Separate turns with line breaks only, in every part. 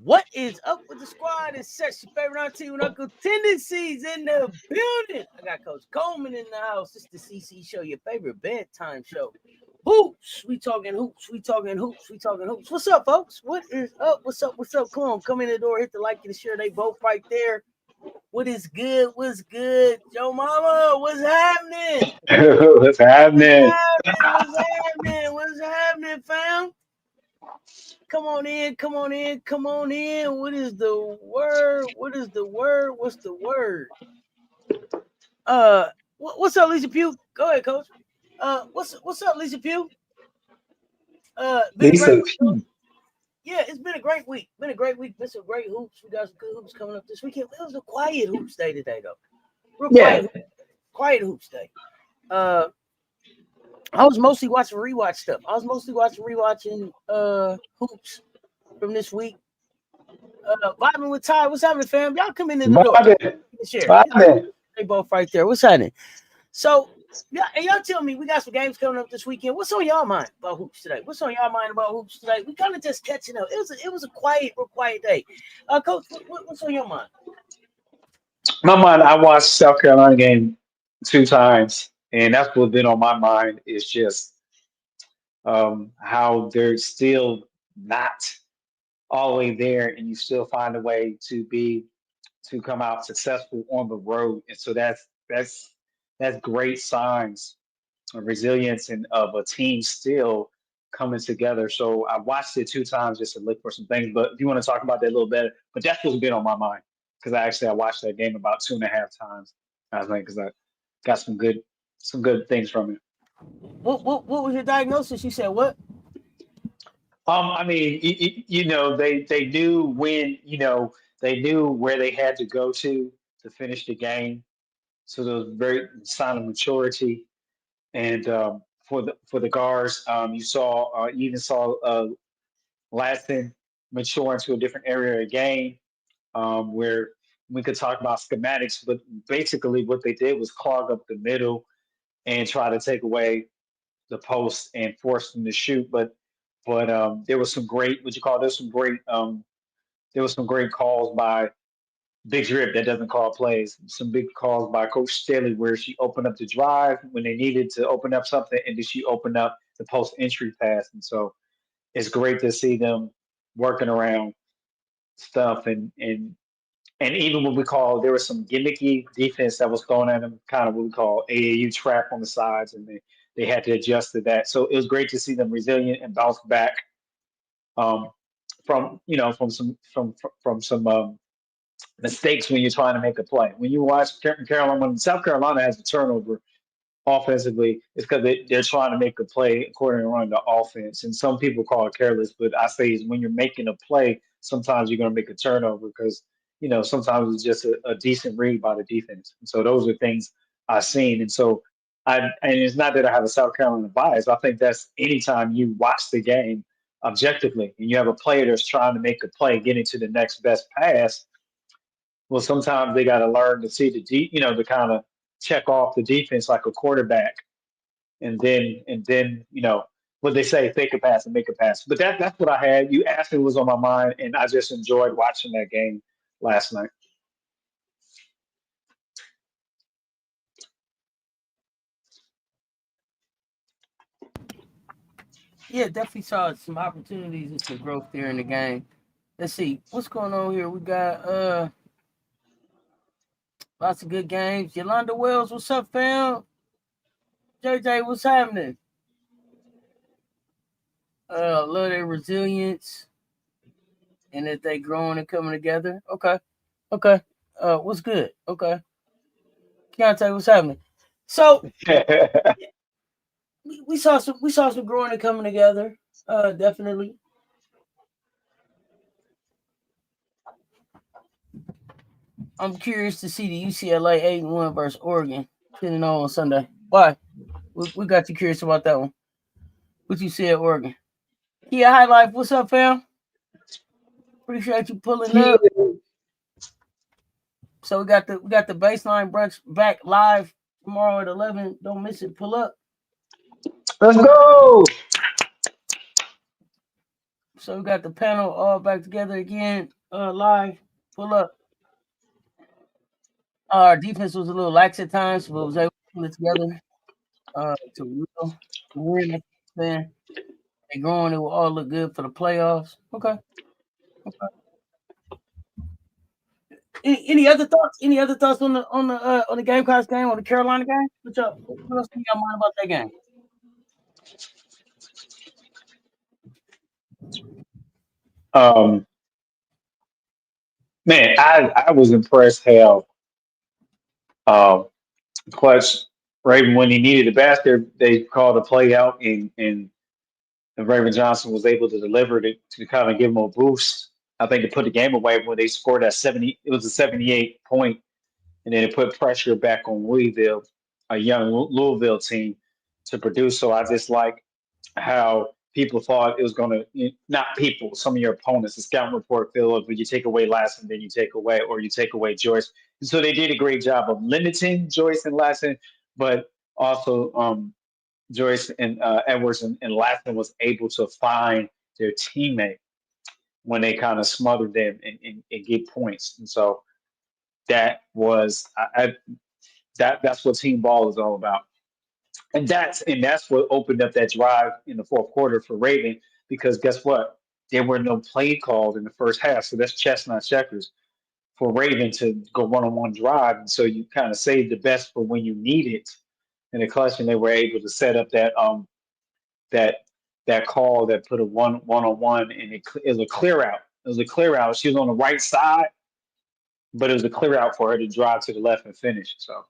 What is up with the squad? It's Cess, your favorite auntie and uncle. Tendencies in the building. I got Coach Coleman in the house. It's the CC show, your favorite bedtime show. Hoops. We talking hoops. We talking hoops. We talking hoops. What's up, folks? What is up? What's up? What's up? Come on, come in the door. Hit the like and the share. They both right there. What is good? What's good? Yo, mama, what's happening?
What's happening?
What's happening? What's happening, fam? Come on in, come on in, come on in. What is the word? What is the word? What's the word? What's up, Lisa Pugh? Go ahead, Coach. What's up, Lisa Pugh? Been a great week. Yeah, it's been a great week. Been a great week. Been some great hoops. We got some good hoops coming up this weekend. It was a quiet hoops day today, though. Real quiet hoops day. I was mostly watching rewatch stuff. I was mostly rewatching hoops from this week. Vibing with Ty. What's happening, fam? Y'all come in the door. Share. They both right there. What's happening? So, yeah, and y'all tell me, we got some games coming up this weekend. What's on y'all mind about hoops today? What's on y'all mind about hoops today? We kind of just catching up. It was a real quiet day. Coach, what's on your mind?
My mind, I watched South Carolina game 2 times, and that's what's been on my mind is just how they're still not all the way there, and you still find a way to come out successful on the road, and so that's great signs of resilience and of a team still coming together. So I watched it 2 times just to look for some things. But if you want to talk about that a little better, but that's what's been on my mind because I watched that game about 2.5 times. I think because I got some good things from it.
What was your diagnosis? You said what?
I mean, they knew when, they knew where they had to go to finish the game. So there was very sign of maturity. And for the guards, you even saw Laston mature into a different area of the game where we could talk about schematics, but basically what they did was clog up the middle and try to take away the post and force them to shoot. But there was some great there was some great calls by Big Drip that doesn't call plays. Some big calls by Coach Staley where she opened up the drive when they needed to open up something, and then she opened up the post entry pass. And so it's great to see them working around stuff and even what we call there was some gimmicky defense that was going at them, kind of what we call AAU trap on the sides, and they had to adjust to that. So it was great to see them resilient and bounce back um, from some mistakes when you're trying to make a play. When you watch Carolina, when South Carolina has a turnover offensively, it's because they're trying to make a play according to run the offense. And some people call it careless, but I say is when you're making a play, sometimes you're going to make a turnover because sometimes it's just a decent read by the defense. And so those are things I've seen. And so and it's not that I have a South Carolina bias. I think that's anytime you watch the game objectively and you have a player that's trying to make a play, getting to the next best pass. Well, sometimes they got to learn to see to kind of check off the defense like a quarterback, and then what they say, fake a pass and make a pass. But that's what I had. You asked me what was on my mind, and I just enjoyed watching that game last night.
Yeah, definitely saw some opportunities and some growth there in the game. Let's see what's going on here. We got lots of good games. Yolanda Wells, what's up, fam? JJ, what's happening? Love their resilience and that they growing and coming together. Okay, okay. What's good? Okay, Keontae, what's happening? So we saw some growing and coming together. Definitely. I'm curious to see the UCLA 8-1 versus Oregon 10-0 on Sunday. Why? We got you curious about that one. What you see at Oregon? Yeah, High Life. What's up, fam? Appreciate you pulling
Yeah.
up. So we got the baseline brunch back live tomorrow at 11. Don't miss it. Pull up.
Let's go.
So we got the panel all back together again, live. Pull up. Our defense was a little lax at times, but was able to pull it together to real win. Man, they growing. It will all look good for the playoffs. Okay. Okay. Any other thoughts? Any other thoughts on the Gamecocks game, on the Carolina game? What else in your mind about that game?
Um, man, I was impressed how um, clutch Raven when he needed a basket, they called a play out and Raven Johnson was able to deliver to kind of give him a boost. I think to put the game away when they scored that 70, it was a 78 point, and then it put pressure back on Louisville, a young Louisville team, to produce. So I just like how people thought it was going to, not people, some of your opponents, the scouting report feel but you take away Lassen, then you take away, or you take away Joyce. And so they did a great job of limiting Joyce and Lassen, but also Joyce and Edwards and Lassen was able to find their teammate when they kind of smothered them and get points. And so that's what team ball is all about. And that's what opened up that drive in the fourth quarter for Raven because guess what? There were no play called in the first half, so that's chess not checkers for Raven to go one-on-one drive, and so you kind of saved the best for when you need it in the clutch, and they were able to set up that that call that put a one-on-one, and it was a clear out. It was a clear out. She was on the right side, but it was a clear out for her to drive to the left and finish. So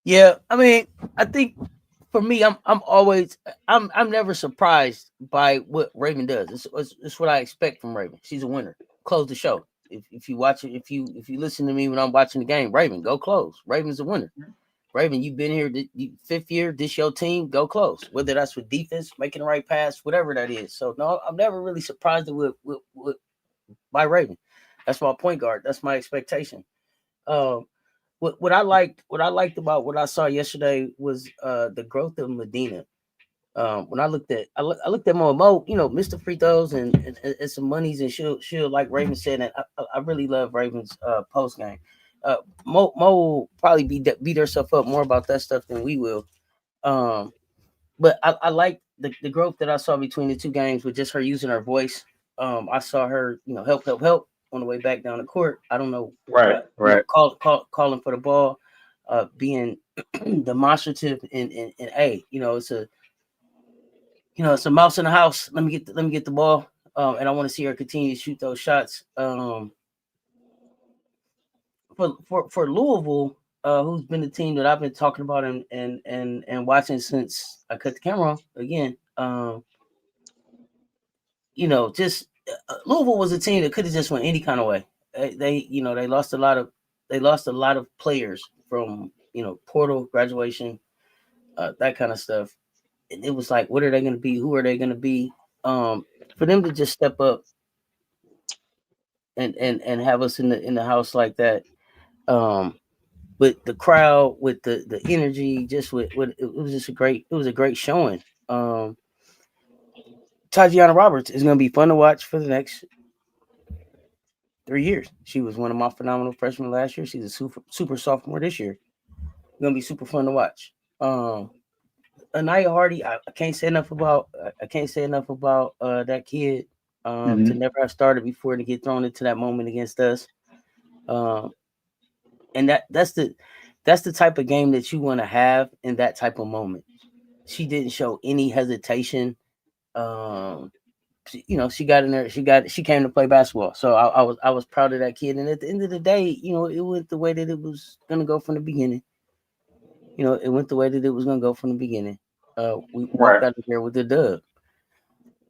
Yeah, I mean, I think for me, I'm never surprised by what Raven does. It's what I expect from Raven. She's a winner. Close the show. If you watch it, if you listen to me when I'm watching the game, Raven, go close. Raven's a winner. Raven, you've been here fifth year. This your team. Go close. Whether that's with defense, making the right pass, whatever that is. So no, I'm never really surprised by Raven. That's my point guard. That's my expectation. Um, what I liked about what I saw yesterday was the growth of Medina. When I looked at Mo, missed the free throws and some monies, and she'll like Raven said, and I really love Raven's post game. Mo will probably beat herself up more about that stuff than we will. Um, but I like the growth that I saw between the two games with just her using her voice. I saw her, help on the way back down the court. I don't know,
right, right.
calling for the ball, being demonstrative and hey, it's a mouse in the house. Let me get the ball, and I want to see her continue to shoot those shots. For Louisville, who's been the team that I've been talking about and watching since I cut the camera on again. Just Louisville was a team that could have just went any kind of way. They lost a lot of players from portal graduation, that kind of stuff. And it was like, what are they going to be? Who are they going to be? For them to just step up and have us in the house like that. With the crowd, with the energy, just with it was just a great showing. Tatiana Roberts is going to be fun to watch for the next 3 years. She was one of my phenomenal freshmen last year. She's a super sophomore this year. Gonna be super fun to watch. Anaya Hardy, I can't say enough about. That kid. To never have started before to get thrown into that moment against us. And that's the type of game that you want to have in that type of moment. She didn't show any hesitation. She got in there. She came to play basketball. So I was proud of that kid. And at the end of the day, it went the way that it was gonna go from the beginning. It went the way that it was gonna go from the beginning. We walked out of here with the dub.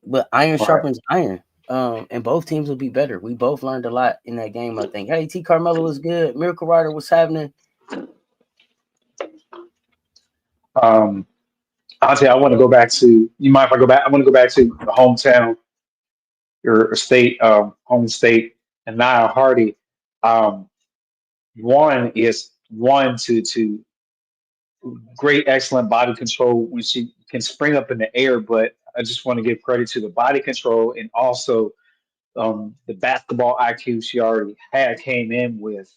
But iron sharpens iron. And both teams will be better. We both learned a lot in that game, I think. Hey, T. Carmelo was good. Miracle Rider was happening.
Auntie, I want to go back to. You mind if I go back? I want to go back to the hometown, your state, home state, and Nia Hardy. One to great, excellent body control when she can spring up in the air. But I just want to give credit to the body control and also the basketball IQ she already had came in with.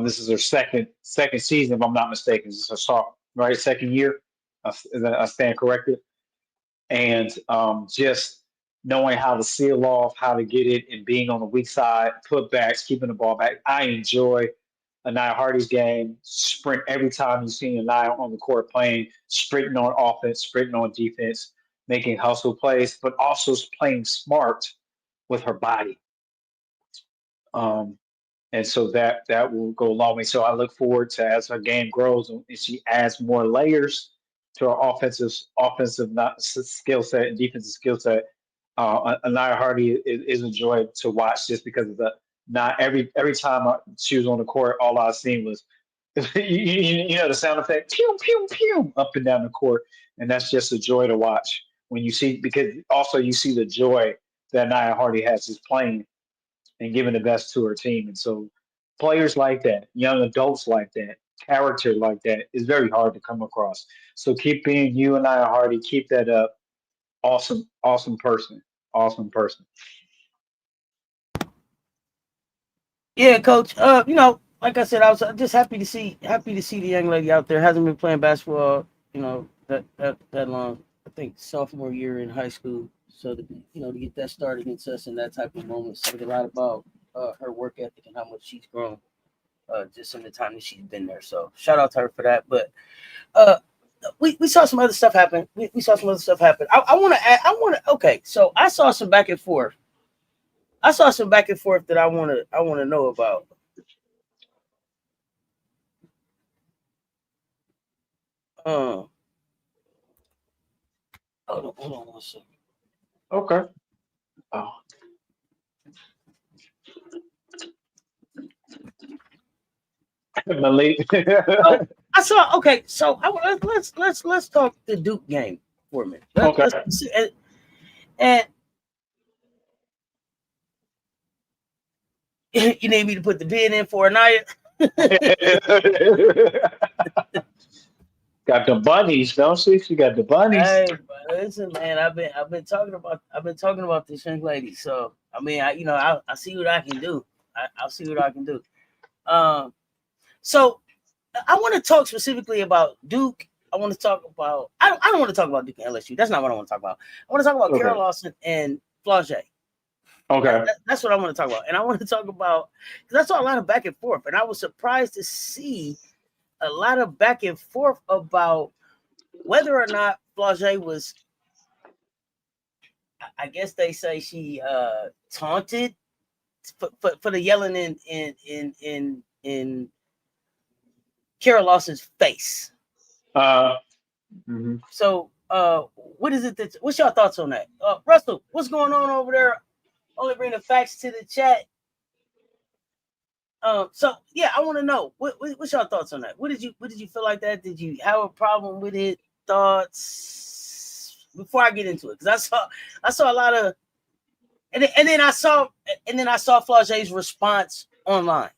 This is her second season, if I'm not mistaken. This is her second year. I stand corrected. And just knowing how to seal off, how to get it, and being on the weak side, putbacks, keeping the ball back. I enjoy Anaya Hardy's game. Sprint every time you see Anaya on the court playing, sprinting on offense, sprinting on defense, making hustle plays, but also playing smart with her body. And so that will go a long way. So I look forward to, as her game grows and she adds more layers to her offensive skill set and defensive skill set. Anaya Hardy is a joy to watch just because of not every time she was on the court, all I seen was the sound effect, pew pew pew, up and down the court, and that's just a joy to watch when you see, because also you see the joy that Anaya Hardy has just playing and giving the best to her team. And so players like that, young adults like that, character like that is very hard to come across. So keep being you and Nia Hardy. Keep that up. Awesome, awesome person. Awesome person.
Yeah, coach. Like I said, I was just happy to see the young lady out there. Hasn't been playing basketball, that long. I think sophomore year in high school. So to get that start against us in that type of moment says a lot about her work ethic and how much she's grown just in the time that she's been there. So shout out to her for that. But we saw some other stuff happen. We saw some other stuff happen. Okay. So I saw some back and forth. That I want to know about. Hold on 1 second.
Okay. Oh. Malik.
I saw. Okay, so let's talk the Duke game for a minute. And you need me to put the bid in for Anaya?
Got the bunnies, don't she? She got the bunnies.
Hey, listen, man. I've been talking about this young lady. So I mean, I see what I can do. I'll see what I can do. So I want to talk specifically about Duke. I want to talk about. I don't want to talk about Duke and LSU. That's not what I want to talk about. I want to talk about Carol Lawson and Flau'jae.
Okay.
That's what I want to talk about. And I want to talk about, because I saw a lot of back and forth, and I was surprised to see a lot of back and forth about whether or not Flau'jae was, I guess they say she taunted for the yelling in Carol Lawson's face.
Mm-hmm.
So what is it what's your thoughts on that? Russell, what's going on over there? Only bring the facts to the chat. So yeah, I want to know what's your thoughts on that. What did you feel like that? Did you have a problem with it? Thoughts before I get into it, because I saw a lot of, and then I saw Flau'jae's response online.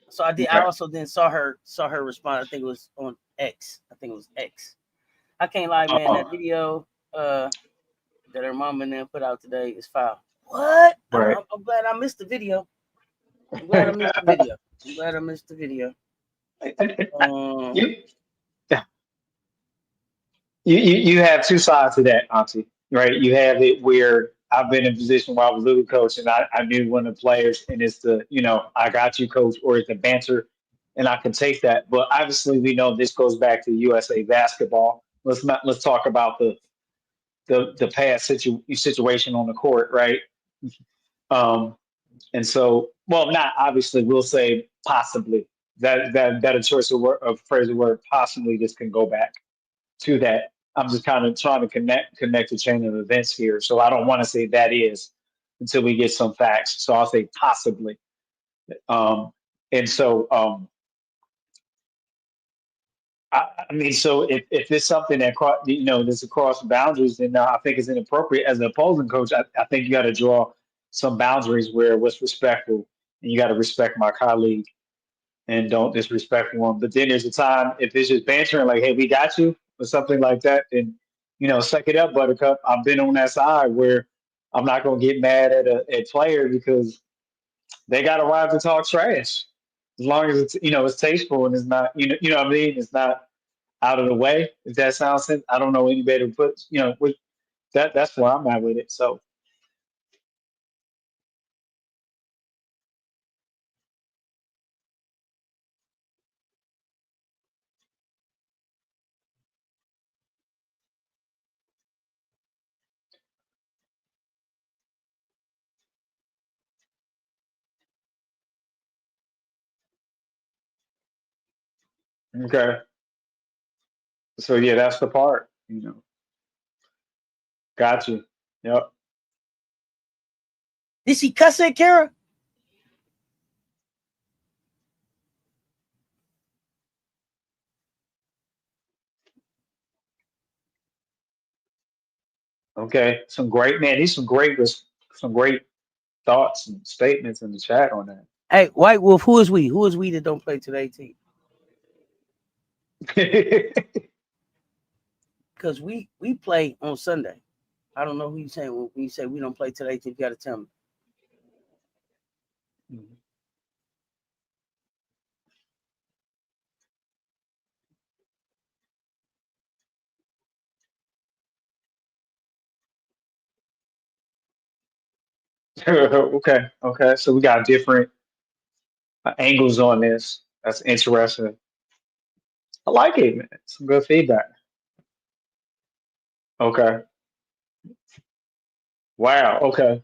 So I did. Okay. I also then saw her response. I think it was on X. I can't lie, man. That video that her mom and them put out today is foul. What? Right. I'm glad I missed the video. I'm glad I missed the video.
You, you have two sides to that, Auntie, right? You have it where I've been in a position where I was a little coach and I knew one of the players, and it's the, I got you, coach, or it's the banter, and I can take that. But obviously, we know this goes back to USA basketball. Let's talk about the past situation on the court, right? Um, and so, well, not obviously, we'll say possibly that a choice of phrase or word, possibly this can go back to that. I'm just kind of trying to connect the chain of events here. So I don't want to say that is until we get some facts. So I'll say possibly. And so I mean, so if it's something that that's across boundaries, then I think it's inappropriate as an opposing coach. I think you got to draw some boundaries where what's respectful, and you got to respect my colleague and don't disrespect one. But then there's a time if it's just bantering, like, "Hey, we got you," or something like that, then suck it up, Buttercup. I've been on that side where I'm not gonna get mad at a player because they got a right to talk trash, as long as it's tasteful and it's not what I mean. It's not out of the way. If that sounds sense, I don't know any better to put with that. That's where I'm at with it. So. Okay. So yeah, that's the part. Got you. Yep.
Did she cuss at Kara?
Okay. Some great man. These some great thoughts and statements in the chat on that.
Hey, White Wolf, who is we? Who is we that don't play to the 18? Because we play on Sunday. I don't know who you saying when you say we don't play to the 18. You got to tell me.
Okay. So we got different angles on this. That's interesting. I like it, man. Some good feedback. Okay. Wow. Okay.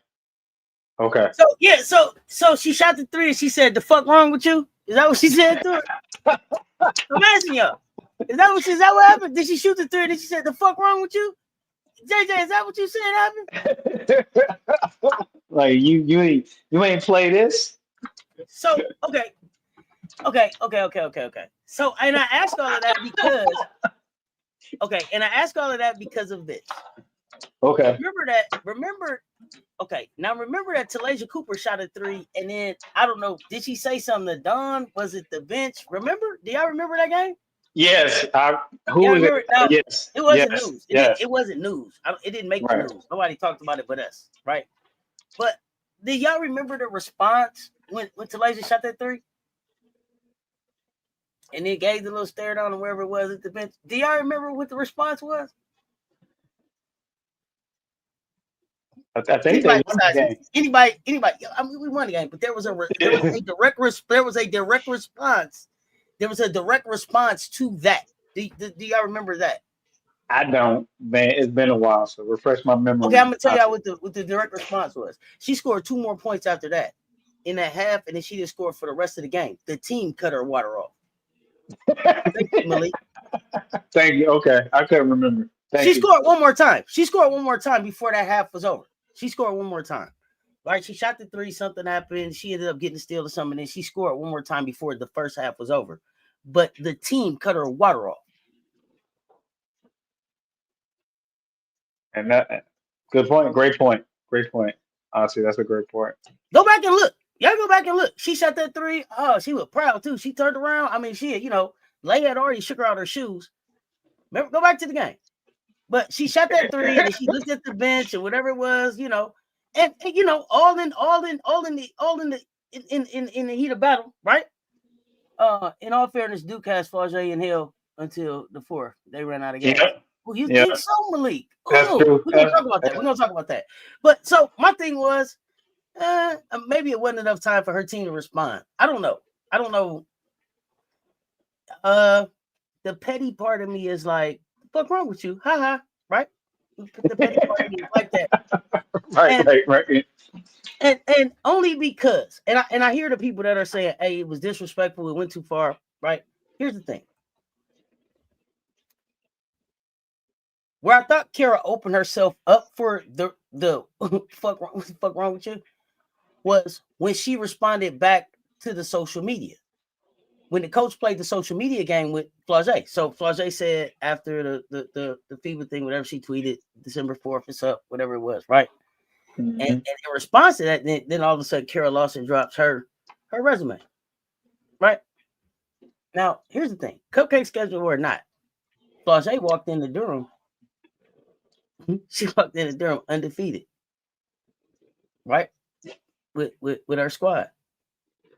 Okay.
So yeah, so she shot the 3 and she said, "The fuck wrong with you?" Is that what she said to her? I'm asking y'all. Is that what happened? Did she shoot the 3 and then she said, "The fuck wrong with you?" JJ, is that what you said happened?
Like you ain't play this.
So okay. So and I ask all of that because of this.
Okay.
Remember that Talasia Cooper shot a 3, and then I don't know, did she say something to Don? Was it the bench? Remember? Do y'all remember that game?
Yes. Who was it?
Now,
Yes.
it wasn't
yes.
news.
Yes.
It wasn't news. It didn't make
Right.
the news. Nobody talked about it but us, right? But do y'all remember the response when Talasia shot that 3? And then gave the little stare down or wherever it was at the bench. Do y'all remember what the response was?
I think they won the game.
Anybody. I mean, we won the game, but there was a direct response. There was a direct response to that. Do y'all remember that?
I don't, man. It's been a while, so refresh my memory.
Okay, I'm gonna tell y'all what the direct response was. She scored 2 more points after that in that half, and then she didn't score for the rest of the game. The team cut her water off. Thank you, Malik.
Thank you. Okay, I couldn't remember.
She scored one more time. She scored one more time before that half was over. She scored one more time. Right? She shot the 3, something happened. She ended up getting a steal or something, and she scored one more time before the first half was over. But the team cut her water off.
And that, good point. Great point. Honestly, that's a great point.
Go back and look. Y'all go back and look. She shot that 3. Oh, she was proud too. She turned around. I mean, she, Lay had already shook her out her shoes. Remember, go back to the game. But she shot that 3 and she looked at the bench and whatever it was, and all in the in the heat of battle, right? In all fairness, Duke has Flau'jae in hell until the fourth. They ran out of gas.
Yeah,
Well, you
yeah,
think so, Malik?
that's
Oh,
true.
we're gonna talk about that. We're gonna talk about that. But so my thing was, maybe it wasn't enough time for her team to respond. I don't know. The petty part of me is like, "What's wrong with you?" Ha ha. Right? The petty part of me is like that. And
Right.
and only because, and I hear the people that are saying, "Hey, it was disrespectful. It went too far." Right? Here's the thing. Where I thought Kara opened herself up for the fuck wrong with you was when she responded back to the social media. When the coach played the social media game with Flau'jae. So Flau'jae said after the FIBA thing, whatever she tweeted, December 4th, it's up, whatever it was, right?
Mm-hmm.
And in response to that, then all of a sudden Kara Lawson drops her resume. Right? Now, here's the thing. Cupcake schedule or not, Flau'jae walked into Durham. She walked into Durham undefeated. Right? With our squad.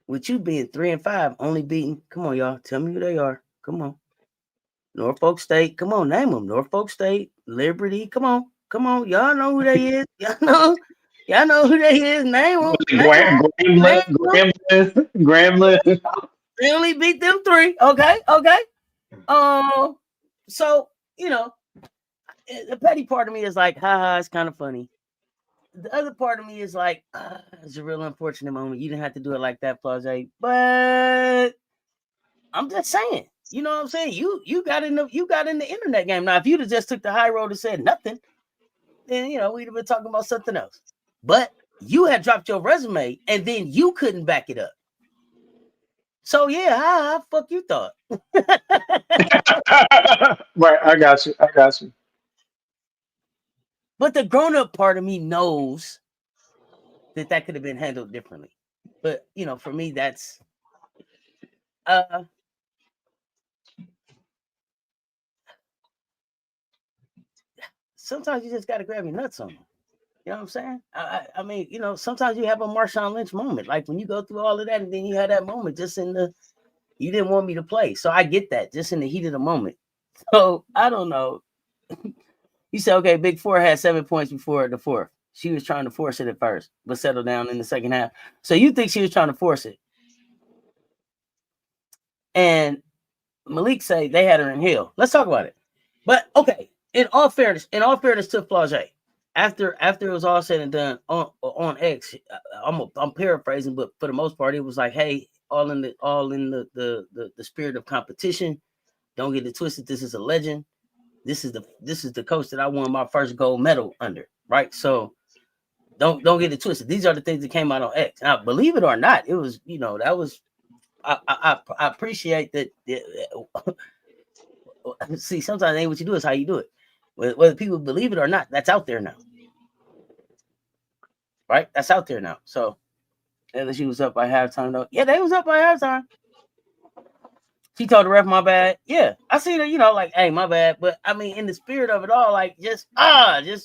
With you being 3-5, only beating, come on, y'all. Tell me who they are. Come on. Norfolk State. Come on, name them. Norfolk State, Liberty. Come on. Y'all know who they is. Y'all know who they is. Name them.
Gremlin.
They only beat them 3. Okay. So, the petty part of me is like, haha, it's kind of funny. The other part of me is like, it's a real unfortunate moment. You didn't have to do it like that, Flau'jae. But I'm just saying, you know what I'm saying? You got in the internet game. Now, if you'd have just took the high road and said nothing, then we'd have been talking about something else. But you had dropped your resume and then you couldn't back it up. So yeah, how fuck you thought?
Right, I got you.
But the grown-up part of me knows that could have been handled differently. But for me, that's sometimes you just got to grab your nuts on them. You know what I'm saying? I mean, sometimes you have a Marshawn Lynch moment, like when you go through all of that, and then you had that moment just you didn't want me to play, so I get that, just in the heat of the moment. So I don't know. You said, okay, Big Four had 7 points before the fourth. She was trying to force it at first, but settle down in the second half. So you think she was trying to force it? And Malik say they had her in hell. Let's talk about it. But okay, in all fairness to Flau'jae, after it was all said and done on X, I'm paraphrasing, but for the most part, it was like, hey, all in the spirit of competition. Don't get it twisted. This is a legend. This is the coach that I won my first gold medal under, right? So don't get it twisted. These are the things that came out on X. Now, believe it or not, it was that was I appreciate that. See, sometimes it ain't what you do, it's how you do it. Whether people believe it or not, that's out there now. Right? That's out there now. So LSU was up by halftime though. Yeah, they was up by halftime. She told the ref, my bad. Yeah, I seen her, like, hey, my bad. But I mean, in the spirit of it all, like, just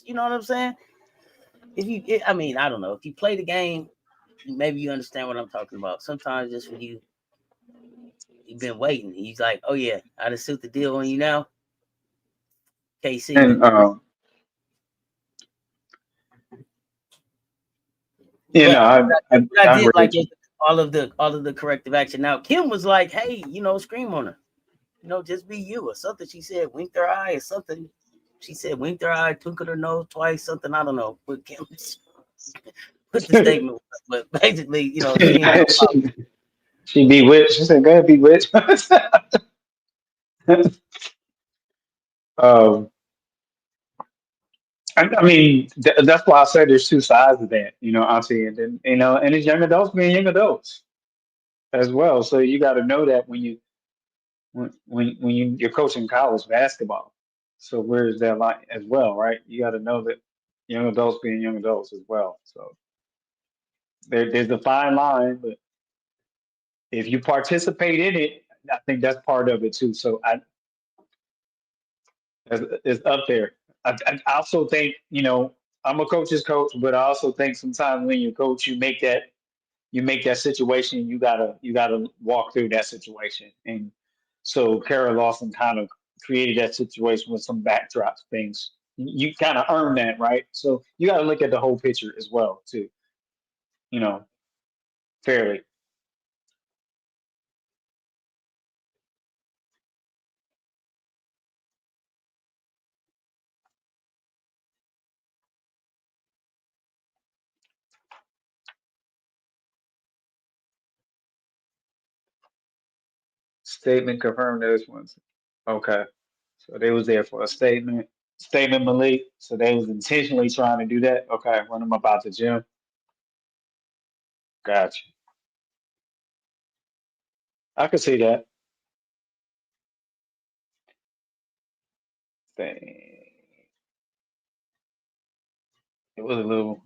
you know what I'm saying? I don't know. If you play the game, maybe you understand what I'm talking about. Sometimes just when you've been waiting, he's like, oh yeah, I just suit the deal on you now. KC.
And
I did like all of the corrective action. Now Kim was like, hey, scream on her. Just be you or something. She said, wink their eye or something. She said, wink their eye, twinkle her nose twice, something. I don't know. But Kim put the statement, but basically,
she bewitched. She said, go ahead, bewitched. I mean, that's why I said there's two sides of that, Auntie, and then, and it's young adults being young adults as well. So you got to know that when you're coaching college basketball. So where's that line as well, right? You got to know that young adults being young adults as well. So there's a fine line, but if you participate in it, I think that's part of it too. So it's up there. I also think I'm a coach's coach, but I also think sometimes when you coach, you make that you make that situation, you gotta walk through that situation. And so Kara Lawson kind of created that situation with some backdrop things. You kind of earn that, right? So you got to look at the whole picture as well, too. Fairly. Statement confirmed those ones. Okay. So they was there for a statement. Statement Malik. So they was intentionally trying to do that. Okay, run them about the gym. Gotcha. I could see that. Thing. It was a little.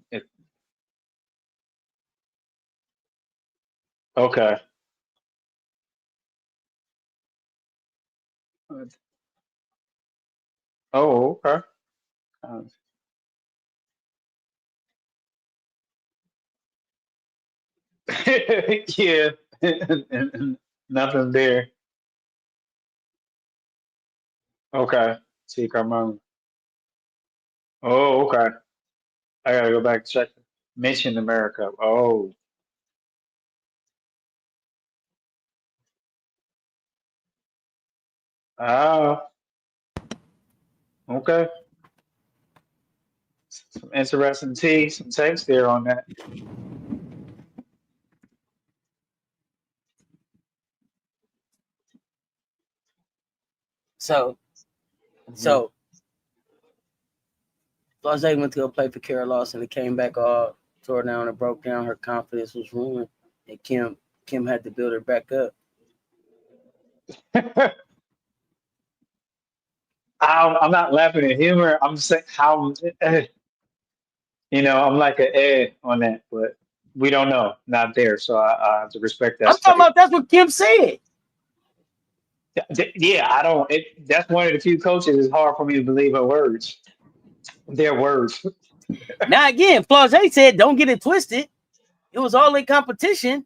Okay. Oh, okay. Yeah. Nothing there. Okay. See, Carmona. Oh, okay. I gotta go back and check. Mission America. Oh. Ah. Okay. Some interesting some text there on that.
So Blase went to go play for Kara Lawson and came back all tore down and broke down. Her confidence was ruined, and Kim had to build her back up.
I'm not laughing at humor. I'm saying how, I'm like an on that, but we don't know. Not there, so I have to respect that.
I'm talking about that's what Kim said.
Yeah, I don't. That's one of the few coaches. It's hard for me to believe her words. Their words.
Now again, Blase said, "Don't get it twisted. It was all in competition.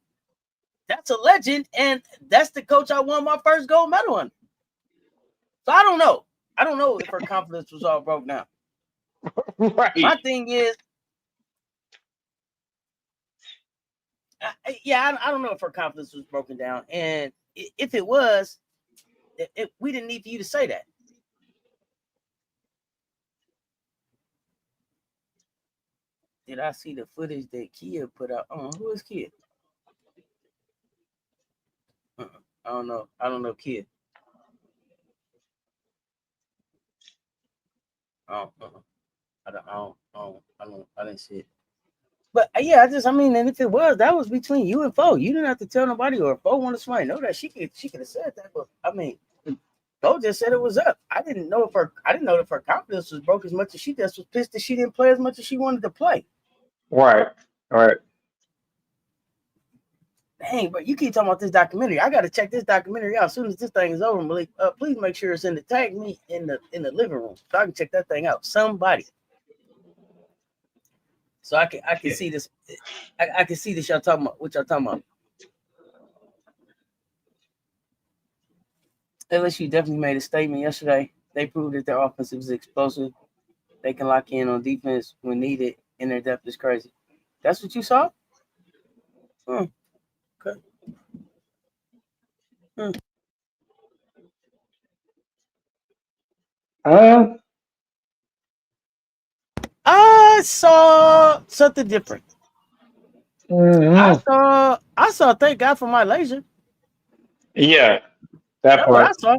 That's a legend, and that's the coach I won my first gold medal on." So I don't know. I don't know if her confidence was all broke down.
Right.
My thing is, I don't know if her confidence was broken down, and if it was, we didn't need for you to say that. Did I see the footage that Kia put out? Oh, who is Kia? I don't know. I don't know Kia. I didn't see it. But yeah, and if it was, that was between you and Fo. You didn't have to tell nobody, or if Fo wanted somebody to know that she could have said that. But Fo just said it was up. I didn't know if her confidence was broke as much as she just was pissed that she didn't play as much as she wanted to play.
Right.
Dang, but you keep talking about this documentary. I got to check this documentary out as soon as this thing is over. Malik, please make sure it's tag me in the living room so I can check that thing out. Somebody, so I can see this. I can see this. Y'all talking about what y'all talking about. LSU definitely made a statement yesterday. They proved that their offense is explosive. They can lock in on defense when needed, and their depth is crazy. That's what you saw? Okay. I saw something different. I saw thank God for my laser.
Yeah, that's
what I saw.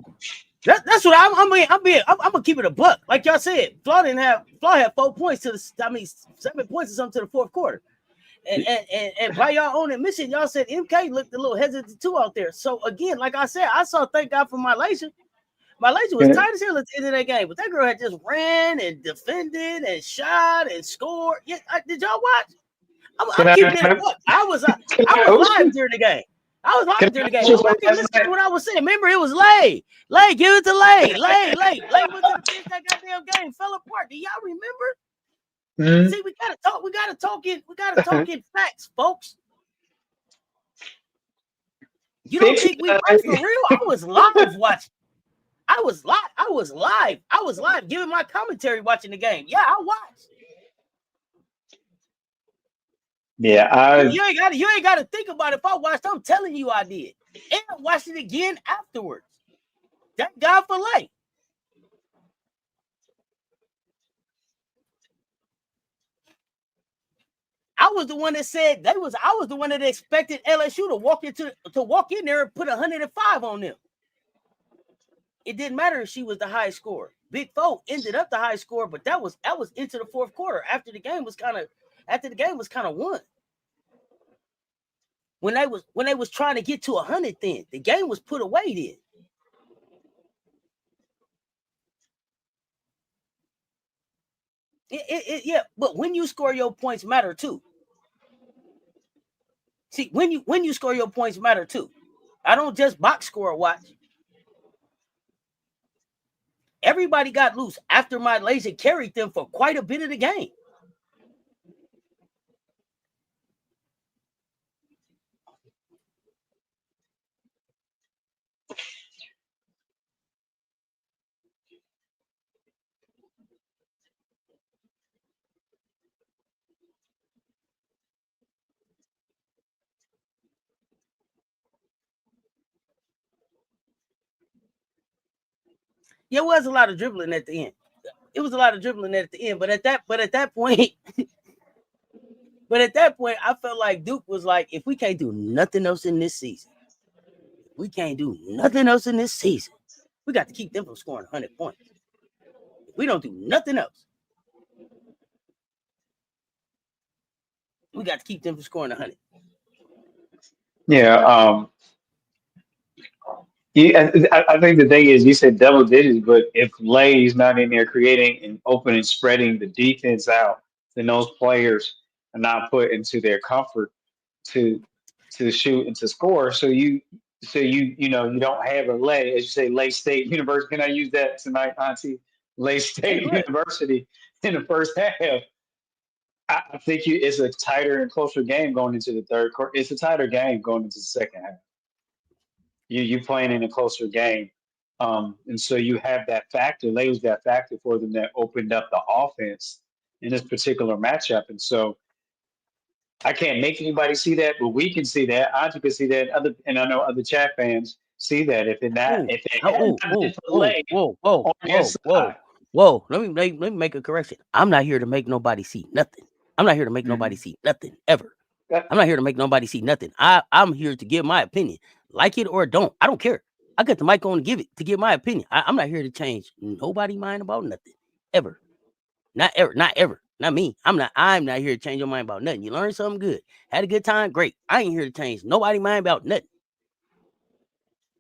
That's what I'm gonna keep it a buck. Like y'all said, Flaw had 4 points 7 points or something to the fourth quarter. And by y'all own admission, y'all said MK looked a little hesitant too out there. So again, like I said, I saw thank God for my laser. My laser was tight as hell at the end of that game, but that girl had just ran and defended and shot and scored. Yeah, did y'all watch? I'm keeping it up. I was live during the game. Listen to what I was saying. Remember, it was Lay. Give it to Lay. Lay went to the bench. That goddamn game fell apart. Do y'all remember? See, we gotta talk in facts, folks. You don't think we watched for real? I was live watching. I was live giving my commentary watching the game. Yeah, I watched.
Yeah,
you ain't gotta think about it. If I watched, I'm telling you I did. And I watched it again afterwards. Thank God for late. I was the one that said I was the one that expected LSU to walk in there and put 105 on them. It didn't matter if she was the high scorer. Big Foe ended up the high scorer, but that was into the fourth quarter after the game was kind of won. When they was trying to get to 100, then the game was put away. Then yeah, but when you score, your points matter too. See, when you score, your points matter too. I don't just box score watch. Everybody got loose after my laser carried them for quite a bit of the game. Yeah, it was a lot of dribbling at the end. But at that point, I felt like Duke was like, if we can't do nothing else in this season, we got to keep them from scoring 100 points. If we don't do nothing else, we got to keep them from scoring 100.
yeah. I think the thing is, you said double digits, but if Lay's not in there creating and opening, spreading the defense out, then those players are not put into their comfort to shoot and to score. So you don't have a Lay, as you say, Lay State University. Can I use that tonight, Auntie? Lay State University in the first half. I think it's a tighter and closer game going into the third quarter. It's a tighter game going into the second half. You playing in a closer game. And so you have that factor. Lay was that factor for them that opened up the offense in this particular matchup. And so I can't make anybody see that, but we can see that. Auntie can see that. And I know other chat fans see that. If it hadn't been for Lay on his side.
Whoa, let me make a correction. I'm not here to make nobody see nothing. I'm not here to make nobody see nothing ever. I'm not here to make nobody see nothing. I'm here to give my opinion. Like it or don't. I don't care. I got the mic on to give my opinion. I'm not here to change nobody's mind about nothing. Ever. Not ever. Not me. I'm not here to change your mind about nothing. You learned something good. Had a good time, great. I ain't here to change nobody's mind about nothing.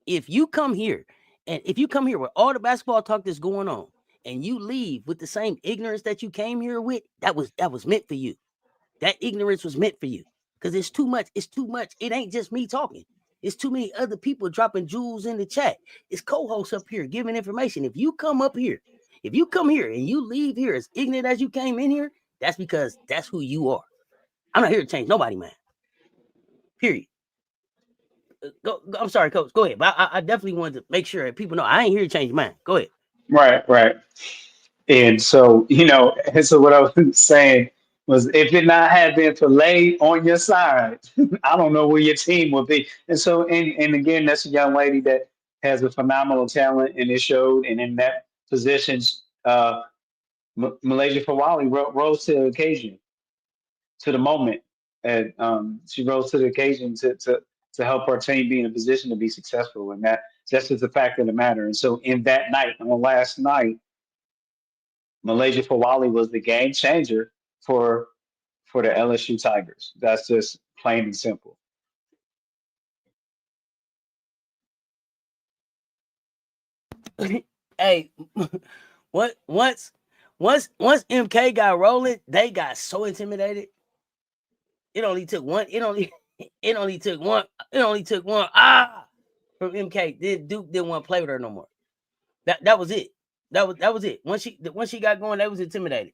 If you come here with all the basketball talk that's going on, and you leave with the same ignorance that you came here with, that was meant for you. That ignorance was meant for you. Because it's too much. It ain't just me talking. It's too many other people dropping jewels in the chat. It's co-hosts up here giving information. If you come here and you leave here as ignorant as you came in here, that's because that's who you are. I'm not here to change nobody, man. Period. I'm sorry, Coach. Go ahead. But I definitely wanted to make sure that people know I ain't here to change mine. Go ahead.
Right. And so, what I was saying was, if it not had been for Lay on your side, I don't know where your team would be. And so, and again, that's a young lady that has a phenomenal talent, and it showed. And in that position, Malaysia Fawali rose to the occasion, to the moment, and she rose to the occasion to help her team be in a position to be successful. And that's just the fact of the matter. And so, in that night, on last night, Malaysia Fawali was the game changer for the LSU Tigers. That's just plain and simple.
Hey, once MK got rolling, they got so intimidated. It only took one. From MK. Duke didn't want to play with her no more. That was it. That was it. Once she got going, they was intimidated.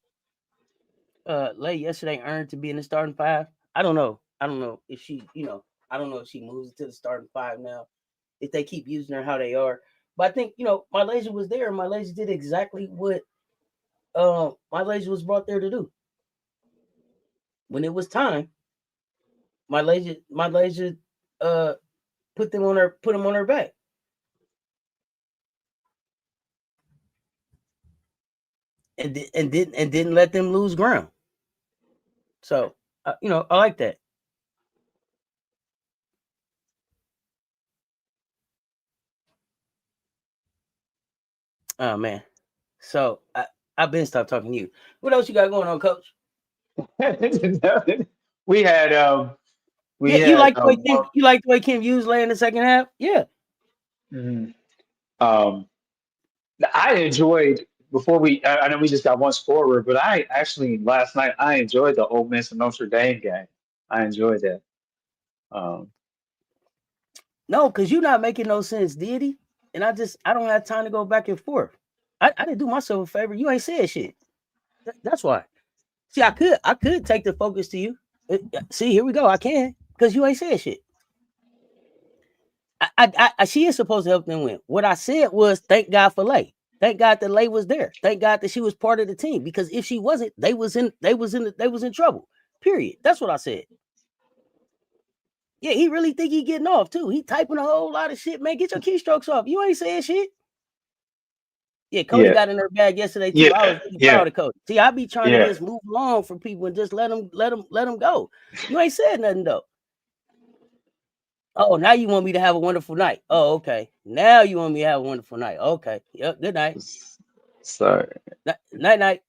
Lay yesterday earned to be in the starting five. I don't know if she, I don't know if she moves to the starting 5 now, if they keep using her how they are. But I think, Malaysia was there, and Malaysia did exactly what Malaysia was brought there to do. When it was time, Malaysia put them on her back. And didn't let them lose ground. So I like that. Oh man. So I've been stopped talking to you. What else you got going on, Coach?
We had
you like the way Kim Hughes lay in the second half? Yeah.
Mm-hmm. I enjoyed before I know we just got one scorer, but I actually last night I enjoyed the Ole Miss and Notre Dame game. I enjoyed that.
No, because you're not making no sense, deity. And I don't have time to go back and forth. I didn't do myself a favor. You ain't said shit. That's why. See, I could take the focus to you. See, here we go. I can, because you ain't said shit. She is supposed to help them win. What I said was, thank God for Lay. Thank God that Lay was there. Thank God that she was part of the team. Because if she wasn't, they was in trouble. Period. That's what I said. Yeah, he really think he getting off too. He typing a whole lot of shit. Man, get your keystrokes off. You ain't saying shit. Yeah, Cody got in her bag yesterday too. I was really proud of Cody. See, I be trying to just move along for people and just let them go. You ain't said nothing though. Oh, now you want me to have a wonderful night. Oh, okay. Now you want me to have a wonderful night. Okay. Yep. Good night.
Sorry.
Night.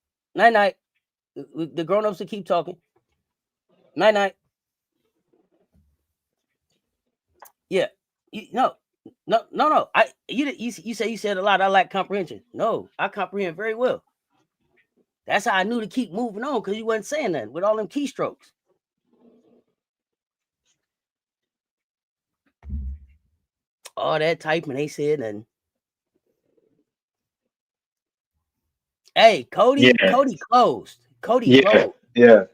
The grown-ups will keep talking. Night. Yeah. No. You said a lot. I lack comprehension. No, I comprehend very well. That's how I knew to keep moving on, because you wasn't saying nothing with all them keystrokes. All that typing, they said nothing. Hey, Cody closed. Cody closed.
Yeah.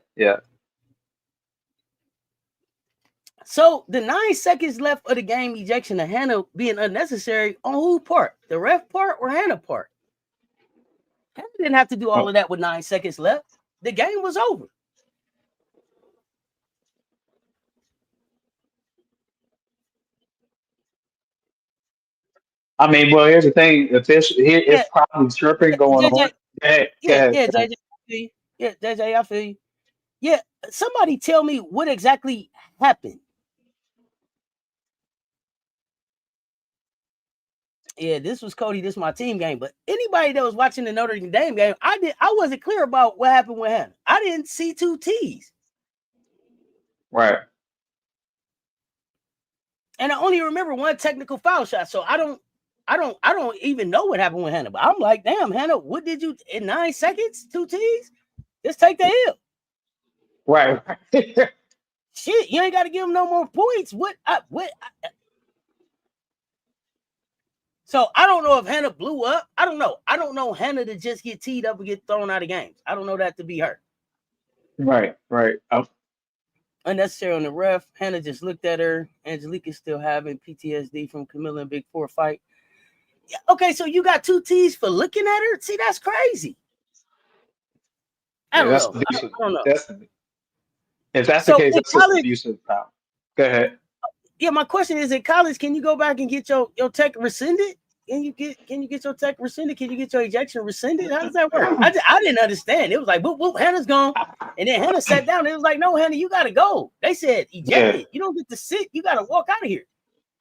So the 9 seconds left of the game ejection of Hannah being unnecessary on who part? The ref part or Hannah part? Hannah didn't have to do all of that with 9 seconds left. The game was over.
I mean, well, here's the thing. It's probably chirping going on.
JJ, I feel you. Yeah, somebody tell me what exactly happened. Yeah, this was Cody. This is my team game. But anybody that was watching the Notre Dame game, I wasn't clear about what happened with Hannah. I didn't see 2 T's.
Right.
And I only remember 1 technical foul shot. So I don't even know what happened with Hannah. But I'm like, damn, Hannah, what did you in 9 seconds? 2 T's? Just take the L.
Right.
Shit, you ain't got to give them no more points. So I don't know if Hannah blew up. I don't know. I don't know Hannah to just get teed up and get thrown out of games. I don't know that to be her.
Right.
Unnecessary on the ref. Hannah just looked at her. Angelique's still having PTSD from Camilla and Big 4 fight. Yeah, okay, so you got 2 T's for looking at her? See, that's crazy. I don't know. I don't know.
If that's the case, that's just abusive power. Go ahead.
Yeah, my question is, in college, can you go back and get your tech rescinded? Can you get your tech rescinded? Can you get your ejection rescinded? How does that work? I didn't understand. It was like, whoop, Hannah's gone. And then Hannah sat down. It was like, no, Hannah, you got to go. They said, ejected. Yeah. You don't get to sit. You got to walk out of here.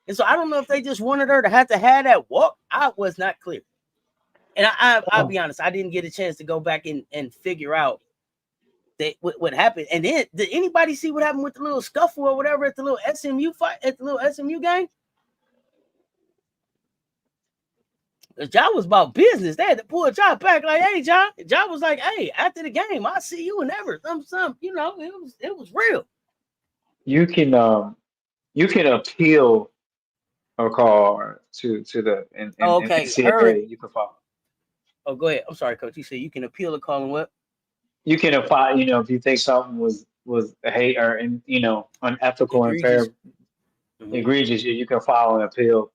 And so I don't know if they just wanted her to have that walk. I was not clear. And I'll be honest, I didn't get a chance to go back and figure out that what happened. And then, did anybody see what happened with the little scuffle or whatever at the little SMU fight, at the little SMU game? Ja was about business. They had to pull Ja back, like, hey, Ja. Ja was like, hey, after the game, I'll see you whenever. Some, it was real.
You can appeal a call to the
okay.
NCAA. You can file.
Oh, go ahead. I'm sorry, Coach. You said you can appeal a call and what?
You can apply. If you think something was a hate or unethical and fair. egregious, you can file an appeal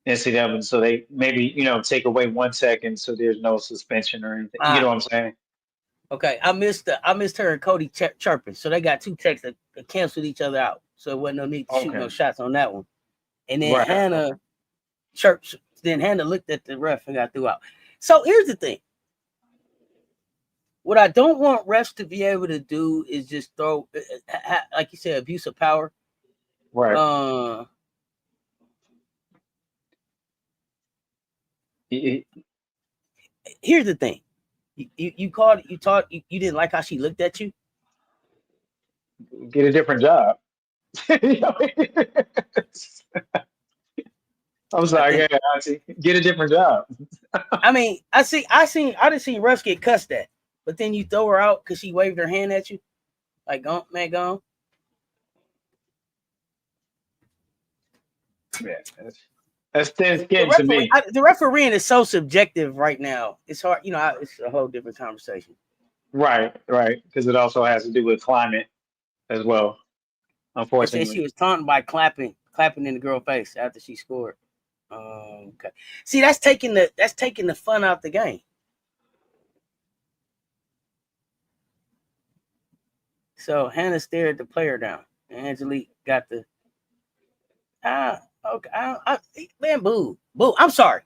and see them. And so they maybe, take away 1 second so there's no suspension or anything. You know what I'm saying?
Okay. I missed her and Cody chirping. So they got 2 texts that canceled each other out. So it wasn't no need to shoot no shots on that one. And then Hannah chirps. Then Hannah looked at the ref and got threw out. So here's the thing. What I don't want refs to be able to do is just throw, like you said, abuse of power.
Right.
Here's the thing. You called, you didn't like how she looked at you?
Get a different job. I'm sorry, Auntie. Get a different job.
I mean, I done seen refs get cussed at, but then you throw her out because she waved her hand at you. Like, go on.
Yeah, that's thin skin to me.
The refereeing is so subjective right now. It's hard, it's a whole different conversation.
Right. Because it also has to do with climate as well. Unfortunately,
she was taunted by clapping in the girl's face after she scored. Okay. See, that's taking the fun out the game. So Hannah stared the player down, and Angelique got the okay. Man, boo. I'm sorry.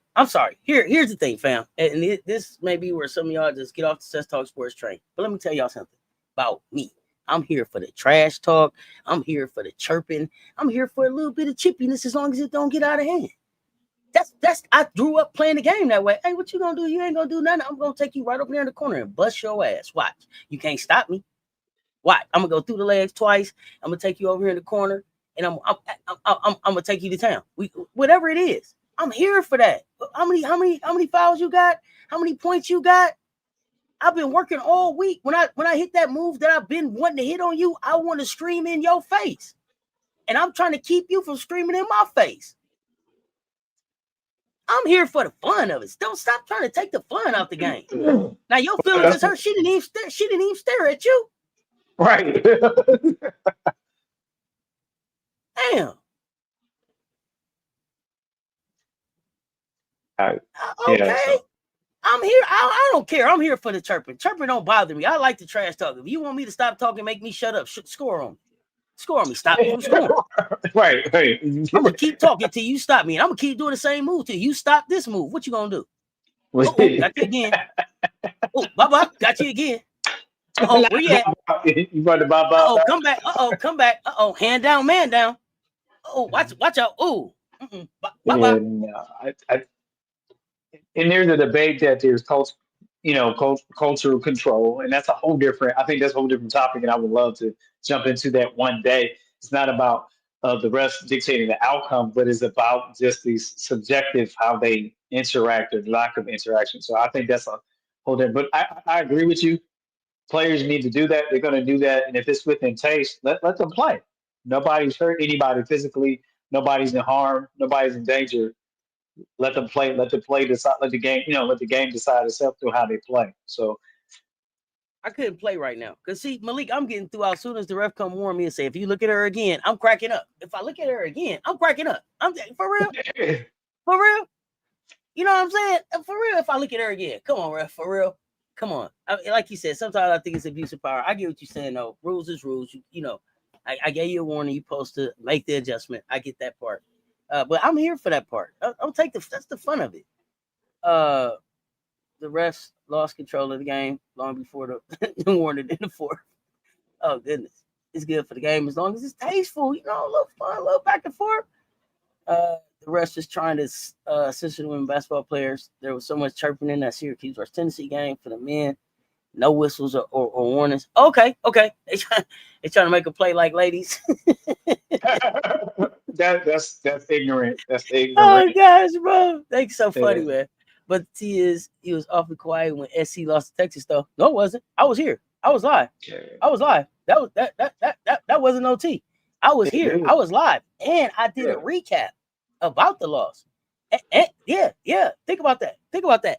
Here's the thing, fam, and this may be where some of y'all just get off the Cess Talk Sports train. But let me tell y'all something about me. I'm here for the trash talk. I'm here for the chirping. I'm here for a little bit of chippiness as long as it don't get out of hand. That's I grew up playing the game that way. Hey, what you gonna do? You ain't gonna do nothing. I'm gonna take you right over there in the corner and bust your ass. Watch. You can't stop me. Watch. I'm gonna go through the legs twice. I'm gonna take you over here in the corner, and I'm gonna take you to town. Whatever it is, I'm here for that. How many fouls you got? How many points you got? I've been working all week. When I hit that move that I've been wanting to hit on you, I want to scream in your face, and I'm trying to keep you from screaming in my face. I'm here for the fun of it. Don't stop trying to take the fun out the game. Now your feelings is hurt. She didn't even stare at you.
Right.
Damn. Okay. Yeah, so. I'm here. I don't care. I'm here for the chirping. Chirping don't bother me. I like the trash talk. If you want me to stop talking, make me shut up. Score on me. Score on me. Stop me from scoring.
Right.
I'm gonna keep talking till you stop me, and I'm gonna keep doing the same move till you stop this move. What you gonna do? Got you again. Bye. Got you again. Where you at?
You brought the bye.
Come back. Come back. Hand down, man down. Watch out. Bye.
No, and there's a debate that there's cultural control, and that's a whole different. I think that's a whole different topic, and I would love to jump into that one day. It's not about the refs dictating the outcome, but it's about just these subjective how they interact or lack of interaction. So I think that's a whole different. But I agree with you. Players need to do that. They're going to do that, and if it's within taste, let them play. Nobody's hurt anybody physically. Nobody's in harm. Nobody's in danger. Let them play. Let the play decide. Let the game. Let the game decide itself through how they play. So
I couldn't play right now because see, Malik, I'm getting through as soon as the ref come warn me and say, if you look at her again, I'm cracking up. If I look at her again, I'm cracking up. I'm for real. For real. You know what I'm saying? For real. If I look at her again, come on, ref. For real. Come on. Like you said, sometimes I think it's abuse of power. I get what you're saying though. Rules is rules. I gave you a warning. You're supposed to make the adjustment. I get that part. But I'm here for that part. I'll take that's the fun of it. The refs lost control of the game long before the warning in the fourth. Oh goodness, it's good for the game as long as it's tasteful. A little fun, a little back and forth. The refs just trying to censor the women basketball players. There was so much chirping in that Syracuse versus Tennessee game for the men. No whistles or warnings. Okay. They trying to make a play like ladies.
That's ignorant. That's ignorant.
Oh gosh, bro, that's so funny, man. But the T is, he was awfully quiet when SC lost to Texas, though. No, it wasn't. I was here. I was live. I was live. That wasn't no T. I was here. I was live, and I did a recap about the loss. And yeah. Think about that.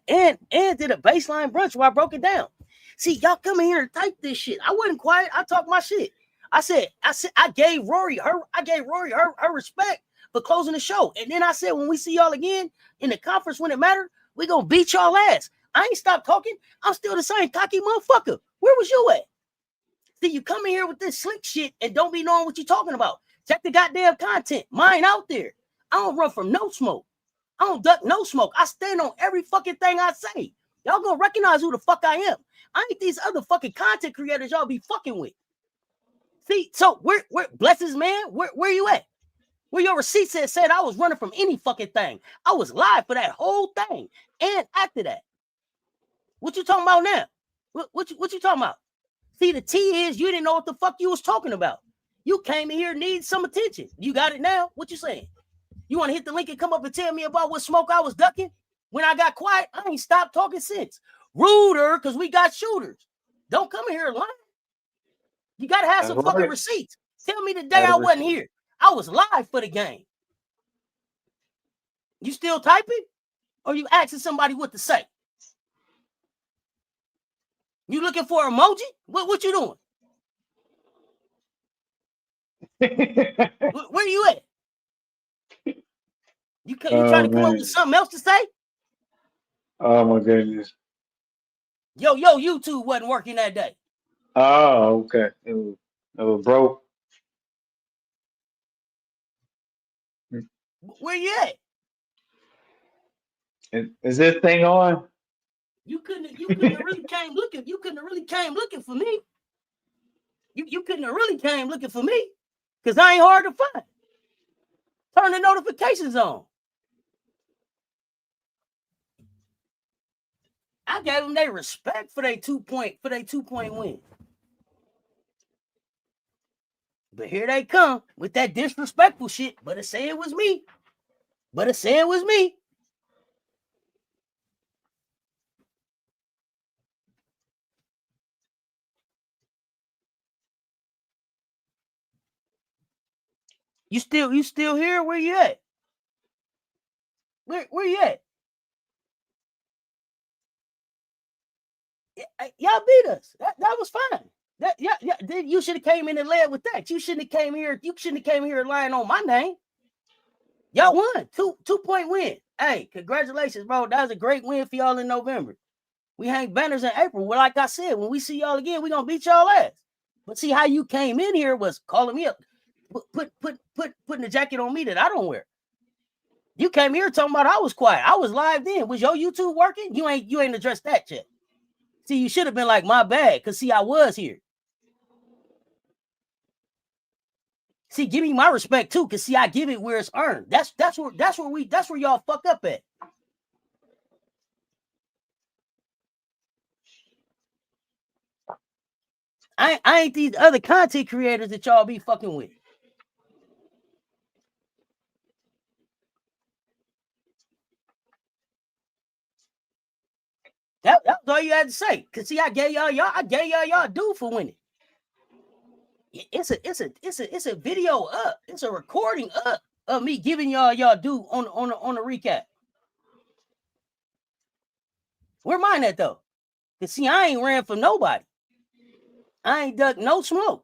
And did a baseline brunch where I broke it down. See, y'all come in here and type this shit. I wasn't quiet. I talked my shit. I said, I gave Rory her respect for closing the show. And then I said, when we see y'all again in the conference when it mattered, we gonna beat y'all ass. I ain't stopped talking. I'm still the same cocky motherfucker. Where was you at? See, you come in here with this slick shit and don't be knowing what you're talking about. Check the goddamn content. Mine out there. I don't run from no smoke. I don't duck no smoke. I stand on every fucking thing I say. Y'all gonna recognize who the fuck I am. I ain't these other fucking content creators y'all be fucking with. See, so where blesses, man? Where you at? Where your receipt said I was running from any fucking thing. I was live for that whole thing. And after that. What you talking about now? What you talking about? See, the T is you didn't know what the fuck you was talking about. You came in here and need some attention. You got it now? What you saying? You want to hit the link and come up and tell me about what smoke I was ducking? When I got quiet, I ain't stopped talking since. Ruder, because we got shooters. Don't come in here lying. You got to have some fucking receipts. Tell me the day I wasn't here. I was live for the game. You still typing? Or you asking somebody what to say? You looking for an emoji? What you doing? Where you at? You trying to come up with something else to say?
Oh my goodness.
Yo, YouTube wasn't working that day.
Oh, okay. It was broke.
Where you at?
Is this thing on?
You couldn't have really came looking. You couldn't have really came looking for me. You couldn't have really came looking for me. Because I ain't hard to find. Turn the notifications on. I gave them their respect for their 2-point win. But here they come with that disrespectful shit. But it say it was me. You still here? Where you at? Where you at? Y'all beat us. That was fine. You should have came in and led with that. You shouldn't have came here. You shouldn't have came here lying on my name. Y'all won. 2-point win. Hey, congratulations, bro. That was a great win for y'all in November. We hang banners in April. Well, like I said, when we see y'all again, we gonna beat y'all ass. But see how you came in here was calling me up, putting the jacket on me that I don't wear. You came here talking about I was quiet. I was live then. Was your YouTube working? You ain't addressed that yet. See, you should have been like, my bad, because see, I was here. See, give me my respect too, because see, I give it where it's earned. That's where y'all fuck up at. I ain't these other content creators that y'all be fucking with. That was all you had to say. Cause see, I gave y'all due for winning. It's a video up. It's a recording up of me giving y'all due on the recap. Where mine at though? Cause see, I ain't ran from nobody. I ain't ducked no smoke.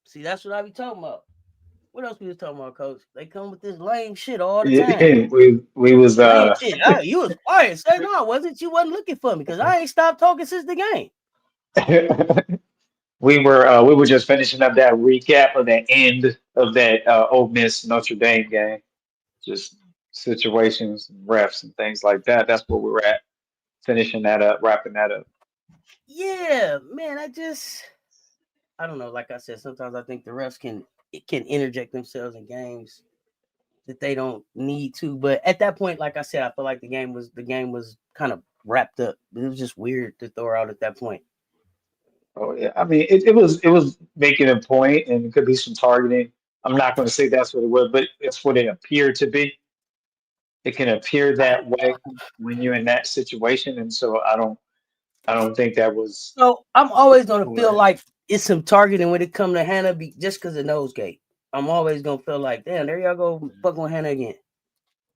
See, that's what I be talking about. What else we was talking about, Coach? They come with this lame shit all the time.
we was
lame shit. You was quiet. Say no, I wasn't. You wasn't looking for me because I ain't stopped talking since the game.
we were just finishing up that recap of the end of that Ole Miss Notre Dame game. Just situations, refs, and things like that. That's where we were at. Finishing that up, wrapping that up.
Yeah, man. I don't know. Like I said, sometimes I think the refs can interject themselves in games that they don't need to. But at that point, like I said, I feel like the game was kind of wrapped up. It was just weird to throw her out at that point.
Oh yeah, I mean it was making a point, and it could be some targeting. I'm not going to say that's what it was, but it's what it appeared to be. It can appear that way when you're in that situation, and so I don't think that was.
So I'm always going to feel like it's some targeting when it comes to Hannah, just because of Nosegate. I'm always going to feel like, damn, there y'all go fucking with Hannah again.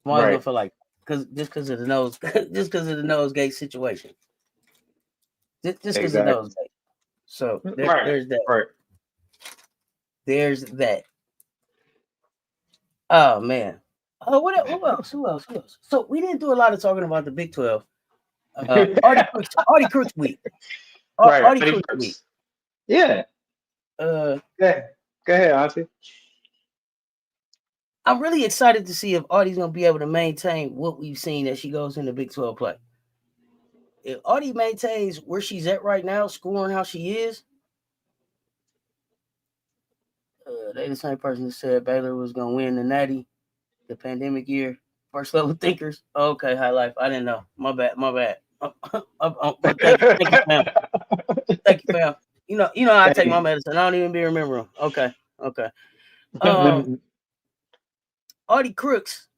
I'm always going to feel like, because of the Nosegate situation. just because of those days. So there's that.
Right.
There's that. Oh man. Oh, who else? Who else? So we didn't do a lot of talking about the Big 12. Auntie Crooks week. Auntie Crooks week.
Yeah. Go ahead, Auntie.
I'm really excited to see if Audie's gonna be able to maintain what we've seen as she goes into Big 12 play. If Audie maintains where she's at right now, scoring how she is, they the same person that said Baylor was gonna win the Natty the pandemic year. First level thinkers. Okay, high life. I didn't know. My bad. But thank you, fam. Thank you, fam. You know, I take my medicine. I don't even be remembering. Okay. Audie Crooks.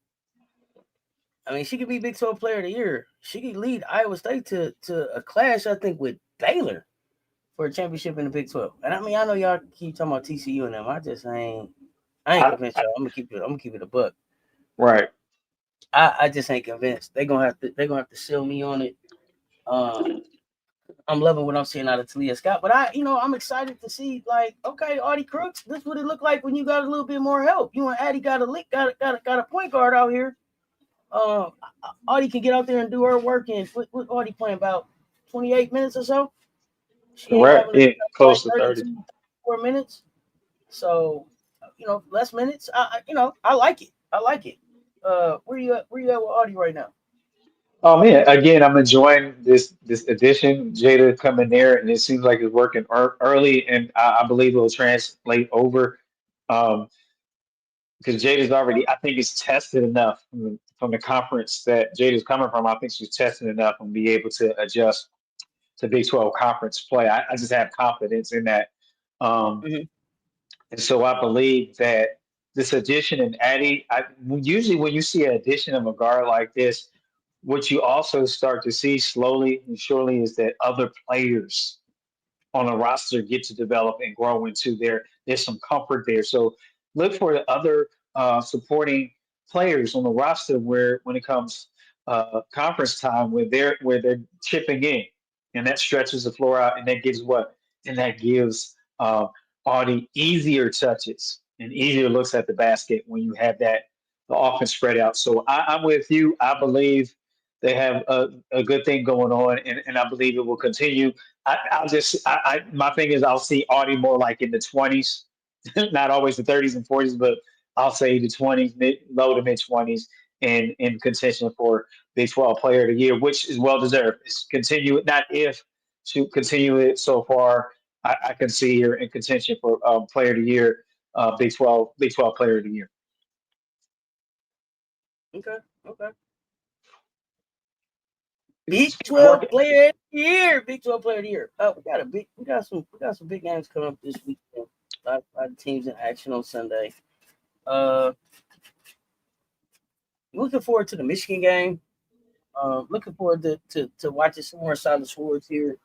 I mean, she could be Big 12 Player of the Year. She could lead Iowa State to a clash, I think, with Baylor for a championship in the Big 12. And I mean, I know y'all keep talking about TCU and them. I just ain't convinced y'all. I'm gonna keep it a buck.
Right.
I just ain't convinced. They're gonna have to sell me on it. I'm loving what I'm seeing out of Talia Scott, but I'm excited to see, like, okay, Audie Crooks, this is what it looked like when you got a little bit more help. You and Addie got a point guard out here. Audie can get out there and do her work, and with Audie playing about 28 minutes or so.
Correct. Yeah, close to
34 minutes. So, less minutes. I like it. Where you at with Audie right now?
Oh man, again, I'm enjoying this addition. Jada coming there, and it seems like it's working early, and I believe it will translate over. Because Jada's already, I think, it's tested enough from the conference that Jada's coming from. I think she's tested enough and be able to adjust to Big 12 conference play. I just have confidence in that. And so I believe that this addition in Addie, usually when you see an addition of a guard like this, what you also start to see slowly and surely is that other players on a roster get to develop and grow into there's some comfort there. So look for the other supporting players on the roster where when it comes conference time where they're chipping in and that stretches the floor out and that gives Audie easier touches and easier looks at the basket when you have the offense spread out. So I'm with you. I believe they have a good thing going on, and I believe it will continue. My thing is I'll see Audie more like in the 20s, not always the 30s and 40s, but I'll say the 20s, low to mid 20s, and in contention for Big 12 Player of the Year, which is well deserved. It's continue, not if, to continue it so far. I can see her in contention for Player of the Year, Big 12 Player of the Year.
Okay. Big 12 Player of the Year. Big 12 Player of the Year. We got some big games coming up this weekend. A lot of teams in action on Sunday. Looking forward to the Michigan game. Looking forward to watching some more Silas Swords here.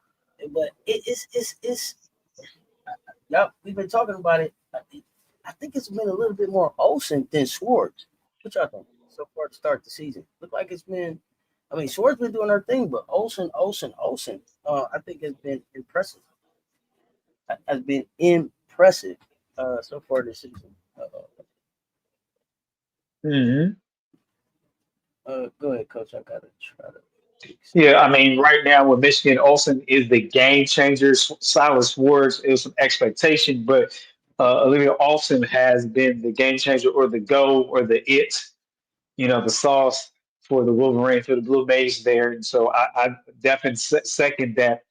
But it's we've been talking about it. I think it's been a little bit more Olsen than Swords. What y'all think so far to start the season? Look like it's been. I mean, Swords been doing her thing, but Olsen, I think has been impressive. So far this season. Go ahead, Coach. I gotta try to.
Yeah, I mean, right now with Michigan, Olsen is the game changer. Silas Swords is some expectation, but Olivia Olsen has been the game changer or the go or the the sauce for the Wolverine, for the Blue Maize there. And so I definitely second that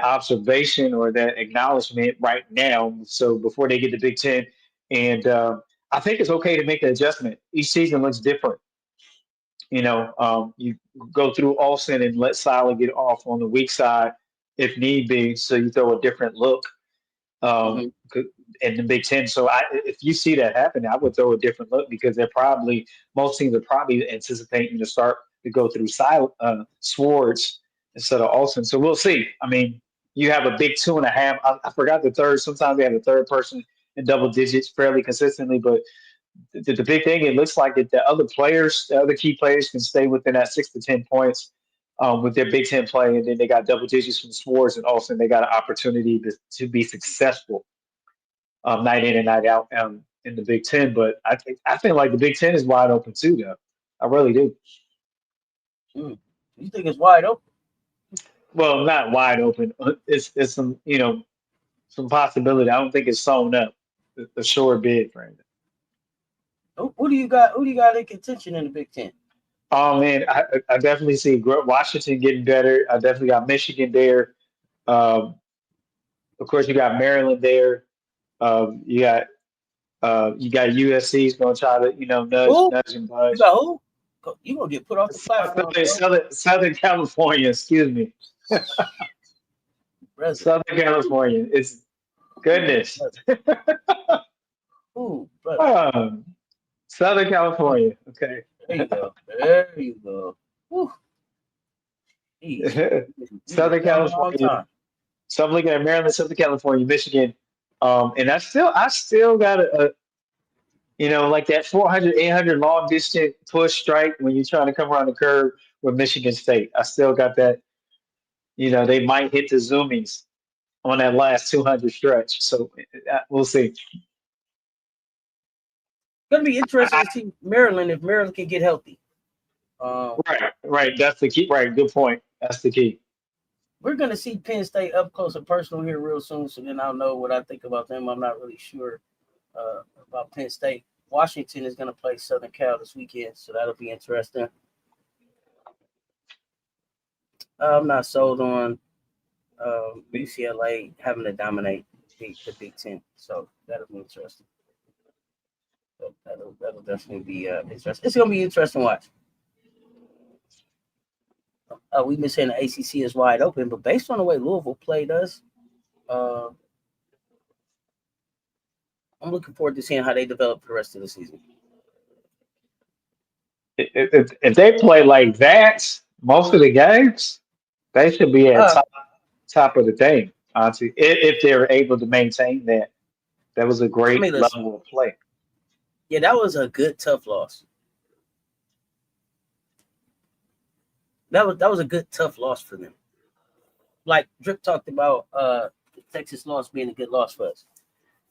observation or that acknowledgement right now. So before they get to Big Ten, and I think it's okay to make an adjustment. Each season looks different. You go through Olsen and let Sila get off on the weak side if need be. So you throw a different look in the Big Ten. So if you see that happen, I would throw a different look because most teams are probably anticipating to start to go through Swords instead of Olsen. So we'll see. I mean, you have a big 2.5. I forgot the third. Sometimes we have a third person in double digits fairly consistently, but the big thing, it looks like that the other key players can stay within that 6 to 10 points. with their Big Ten play, and then they got double digits from sports, and also they got an opportunity to be successful night in and night out in the Big Ten. But I feel like the Big Ten is wide open too, though. I really do.
You think it's wide open?
Well, not wide open. It's some some possibility. I don't think it's sewn up. The short bid, Brandon.
Who do you got? Who do you got in contention in the Big Ten?
Oh man, I definitely see Washington getting better. I definitely got Michigan there. Um, of course, you got Maryland there. You got USC's going to try to nudge and
You
budge.
got who? You gonna get put off the platform?
Southern California, excuse me. Southern California. It's goodness.
Ooh, brother.
Southern California. Okay.
There you go. There you go. Woo.
Southern California. So I'm looking at Maryland, Southern California, Michigan, and I still got like that 400, 800 long distance push strike when you're trying to come around the curve with Michigan State. I still got that. They might hit the zoomies on that last 200 stretch. So we'll see.
It's gonna be interesting to see Maryland if Maryland can get healthy.
Right. That's the key. Right. Good point. That's the key.
We're gonna see Penn State up close and personal here real soon. So then I'll know what I think about them. I'm not really sure about Penn State. Washington is gonna play Southern Cal this weekend, so that'll be interesting. I'm not sold on UCLA having to dominate the Big Ten, so that'll be interesting. That'll definitely be interesting. It's gonna be interesting to watch. We've been saying the ACC is wide open, but based on the way Louisville played us, I'm looking forward to seeing how they develop for the rest of the season.
If they play like that most of the games, they should be at top of the thing, Auntie. If they're able to maintain that, that was a great level of play.
Yeah, that was a good tough loss. That was a good tough loss for them. Like Drip talked about the Texas loss being a good loss for us.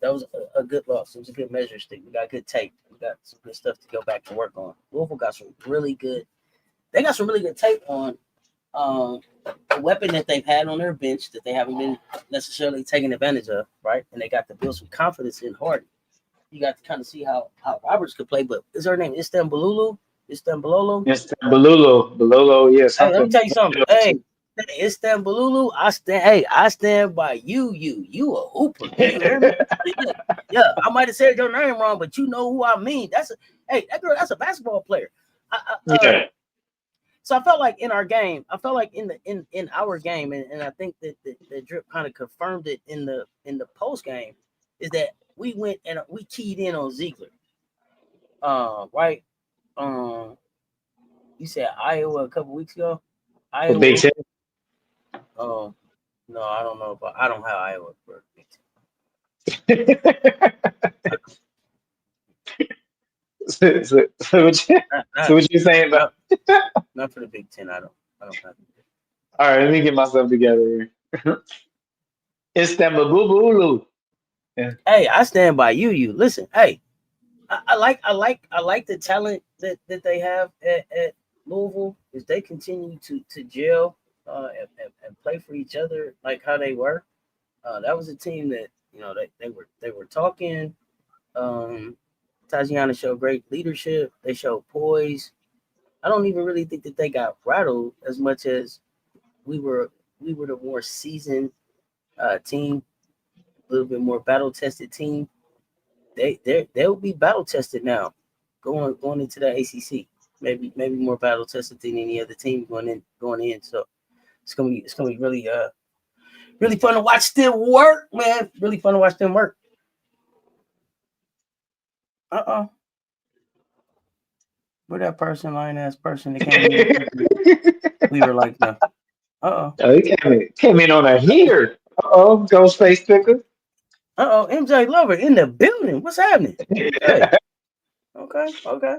That was a good loss. It was a good measure stick. We got good tape. We got some good stuff to go back and work on. Louisville got some really good. They got some really good tape on a weapon that they've had on their bench that they haven't been necessarily taking advantage of, right? And they got to build some confidence in Hardy. You got to kind of see how Roberts could play. But is her name Istanbululu?
Istanbululu, yes.
Hey, let me tell you something. Hey, Istanbululu, I stand by you. You a hooper. You hear me? Yeah, I might have said your name wrong, but you know who I mean. That girl, that's a basketball player. So I felt like in our game, in our game, and I think that the Drip kind of confirmed it in the post game, is that we went and we keyed in on Ziegler. Right? You said Iowa a couple weeks ago. Iowa.
Big Ten.
No, I don't know, but I don't have Iowa for Big
Ten. So what you saying about?
Not for the Big Ten. I don't have it.
All right, let me get myself together here. Istanbululu.
Yeah. Hey, I stand by you. Listen, hey, I like the talent that they have at Louisville. Is they continue to gel and play for each other like how they were. That was a team that they were talking. Tajiana showed great leadership. They showed poise. I don't even really think that they got rattled as much as we were the more seasoned team, a little bit more battle tested team. They'll be battle tested now, going into the ACC. Maybe more battle tested than any other team going in. So it's gonna be really really fun to watch them work, man. Really fun to watch them work. Where that lying ass person that came in? We were like, no.
He came in on a heater. Ghostface Picker.
MJ Lover in the building. What's happening? Okay.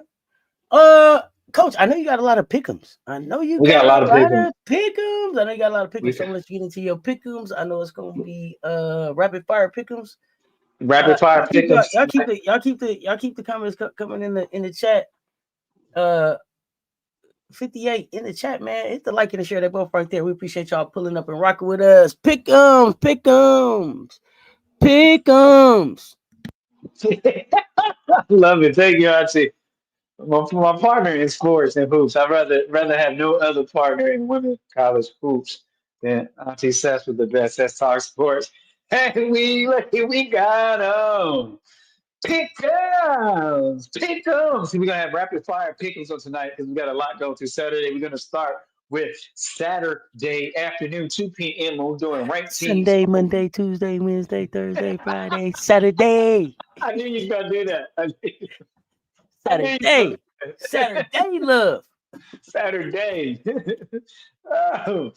Coach, I know you got a lot of pick'ems. I know you
We got a lot of pick'ems.
I know you got a lot of pick'ems. So I'm gonna let you get into your pick'ems. I know it's gonna be rapid fire pick'ems.
Rapid fire pick'ems.
Y'all keep the comments coming in the chat. 58 in the chat, man. Hit the like and the share. They're both right there. We appreciate y'all pulling up and rocking with us. Pick'ems.
I love it. Thank you, Auntie. My partner in sports and hoops. I'd rather have no other partner in women's college hoops than Auntie Cess with the best. Cess Talk Sports. And we got pick'ems. See, we're gonna have rapid fire pick'ems on tonight because we got a lot going to Saturday. We're gonna start with Saturday afternoon, 2 p.m. We're doing ranked teams.
Sunday, Monday, Tuesday, Wednesday, Thursday, Friday, Saturday.
I knew you were gonna do that.
Saturday, love.
Saturday. Oh.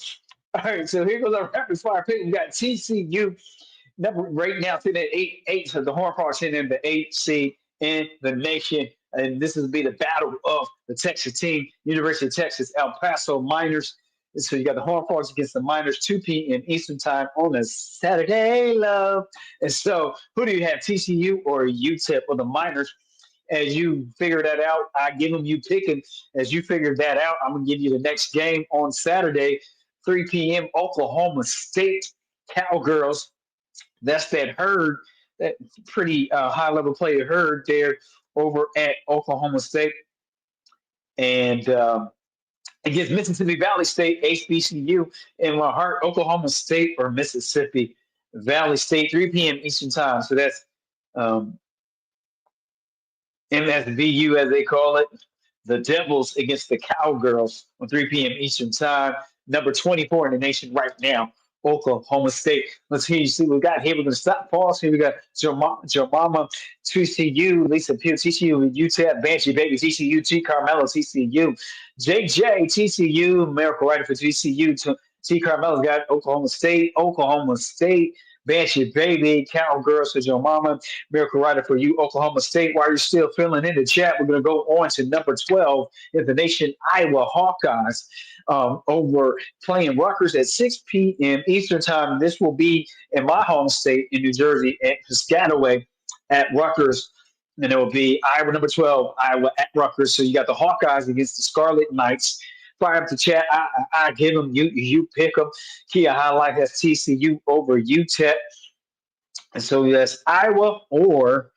All right, so here goes our rapid fire pick. We got TCU number right now sitting at 8. So the Horned Frogs sitting in the 8th seed in the nation. And this will be the battle of the Texas team, University of Texas, El Paso Miners. And so you got the Horned Frogs against the Miners, 2 p.m. Eastern time on a Saturday, love. And so who do you have, TCU or UTEP or the Miners? As you figure that out, I give them you picking. As you figure that out, I'm going to give you the next game on Saturday, 3 p.m. Oklahoma State Cowgirls. That's that Herd, that pretty high-level player Herd there over at Oklahoma State. And against Mississippi Valley State, HBCU, in my heart, Oklahoma State or Mississippi Valley State, 3 p.m. Eastern time. So that's MSVU, as they call it, the Devils against the Cowgirls on 3 p.m. Eastern time. Number 24 in the nation right now, Oklahoma State. Let's see what we got here. We're going to stop, pause. Here we got Jomama, TCU, Lisa Pugh, TCU, UTEP, Banshee Baby, TCU, G. Carmelo, TCU, JJ, TCU, Miracle Rider for TCU, T. Carmelo's got Oklahoma State, Banshee Baby, Cowgirls for Joe Mama, Miracle Rider for you, Oklahoma State. While you're still filling in the chat, we're going to go on to number 12 in the nation, Iowa Hawkeyes, over playing Rutgers at 6 p.m. Eastern time. This will be in my home state in New Jersey at Piscataway at Rutgers. And it will be Iowa number 12, Iowa at Rutgers. So you got the Hawkeyes against the Scarlet Knights. Fire up the chat. I give them. You pick them. Kia Highlight has TCU over UTEP. And so that's Iowa or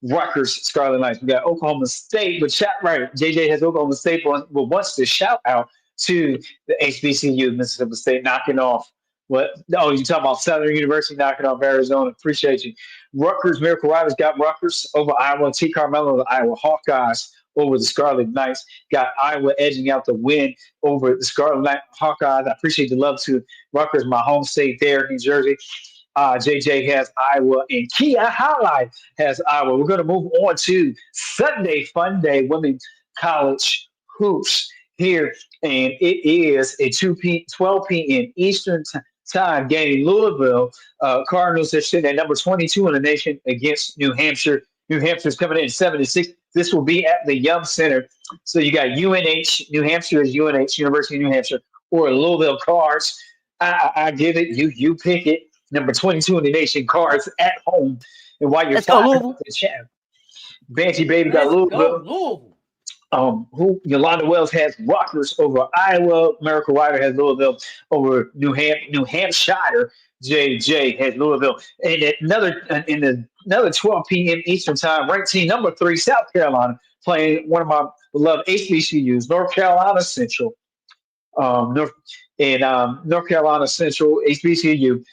Rutgers Scarlet Knights. We got Oklahoma State, but chat right. JJ has Oklahoma State, but wants to shout out to the HBCU, Mississippi State, knocking off what? Oh, you talking about Southern University knocking off Arizona? Appreciate you. Rutgers Miracle Riders got Rutgers over Iowa. T. Carmelo, the Iowa Hawkeyes over the Scarlet Knights. Got Iowa edging out the win over the Scarlet Knight Hawkeyes. I appreciate the love to Rutgers, my home state there in New Jersey. JJ has Iowa, and Kia Highlight has Iowa. We're going to move on to Sunday Fun Day Women's College Hoops here, and it is a 12 p.m. Eastern time game. Louisville Cardinals are sitting at number 22 in the nation against New Hampshire. New Hampshire's coming in 7-6. This will be at the Yum Center. So you got UNH, New Hampshire is UNH, University of New Hampshire, or Louisville Cards. I give it. You pick it. Number 22 in the nation, Cards at home. And while you're following the chat, Banshee Baby got Louisville. Who Yolanda Wells has Rutgers over Iowa. Miracle Rider has Louisville over New Hampshire. JJ has Louisville. And another 12 p.m. Eastern time, ranked team number 3, South Carolina, playing one of my beloved HBCUs, North Carolina Central. North Carolina Central, HBCU.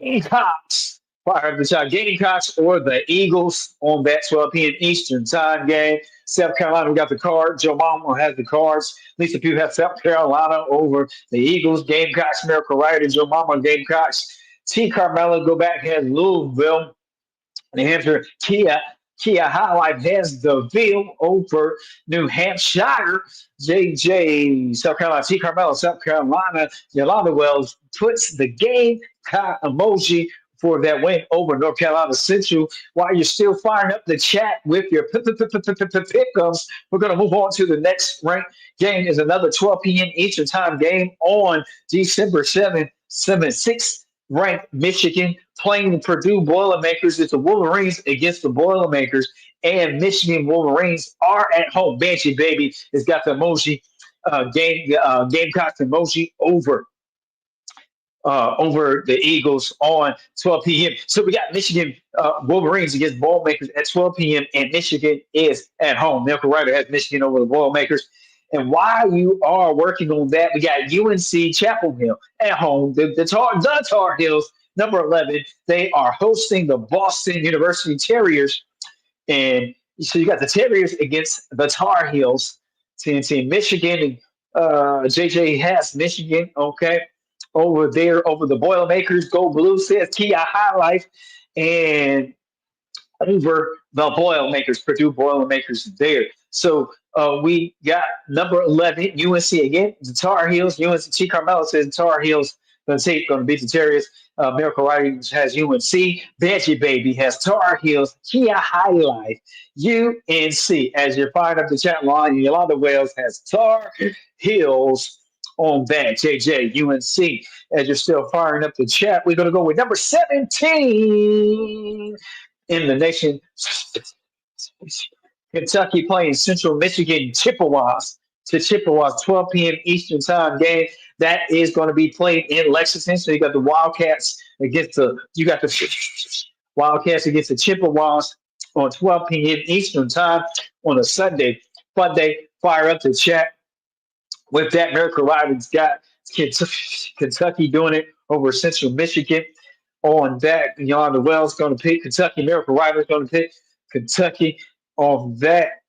Gamecocks, fire up the shot. Gamecocks or the Eagles on that 12 p.m. Eastern time game. South Carolina, we got the Cards. Joe Mama has the Cards. Lisa Pugh has South Carolina over the Eagles. Gamecocks, Miracle Rider. Joe Mama, Gamecocks. T. Carmelo, go back, has Louisville. New Hampshire, Kia Highlight has the Ville over New Hampshire. JJ, South Carolina, T. Carmelo, South Carolina. Yolanda Wells puts the game emoji for that win over North Carolina Central. While you're still firing up the chat with your pickups, we're going to move on to the next ranked game. Is another 12 p.m. Eastern Time game on December 7th, 6th ranked Michigan playing the Purdue Boilermakers. It's the Wolverines against the Boilermakers, and Michigan Wolverines are at home. Banshee Baby has got the emoji Gamecocks emoji over the Eagles on 12 p.m. So we got Michigan Wolverines against Boilermakers at 12 p.m. and Michigan is at home. Milka Ryder has Michigan over the Boilermakers. And while you are working on that, we got UNC Chapel Hill at home. The Tar Heels, number 11, they are hosting the Boston University Terriers. And so you got the Terriers against the Tar Heels. Team Michigan and JJ has Michigan, okay, over there over the Boilermakers. Go Blue, says Kia High Life. And over the Boilermakers, Purdue Boilermakers there. So we got number 11, UNC again, the Tar Heels. UNC T. Carmelo says Tar Heels going to beat the Terriers. Miracle Riders has UNC. Banshee Baby has Tar Heels. Kia High Life, UNC. As you're firing up the chat line, Yolanda Wales has Tar Heels on that. JJ, UNC. As you're still firing up the chat, we're going to go with number 17 in the nation. Kentucky playing Central Michigan Chippewas to Chippewas, 12 p.m. Eastern Time game. That is going to be played in Lexington. So you got the Wildcats against the Chippewas on 12 p.m. Eastern Time on a Sunday. Fun day. Fire up the chat. With that, Miracle Riders got Kentucky doing it over Central Michigan. On that, Yolanda Wells going to pick Kentucky. Miracle Riders going to pick Kentucky. On that,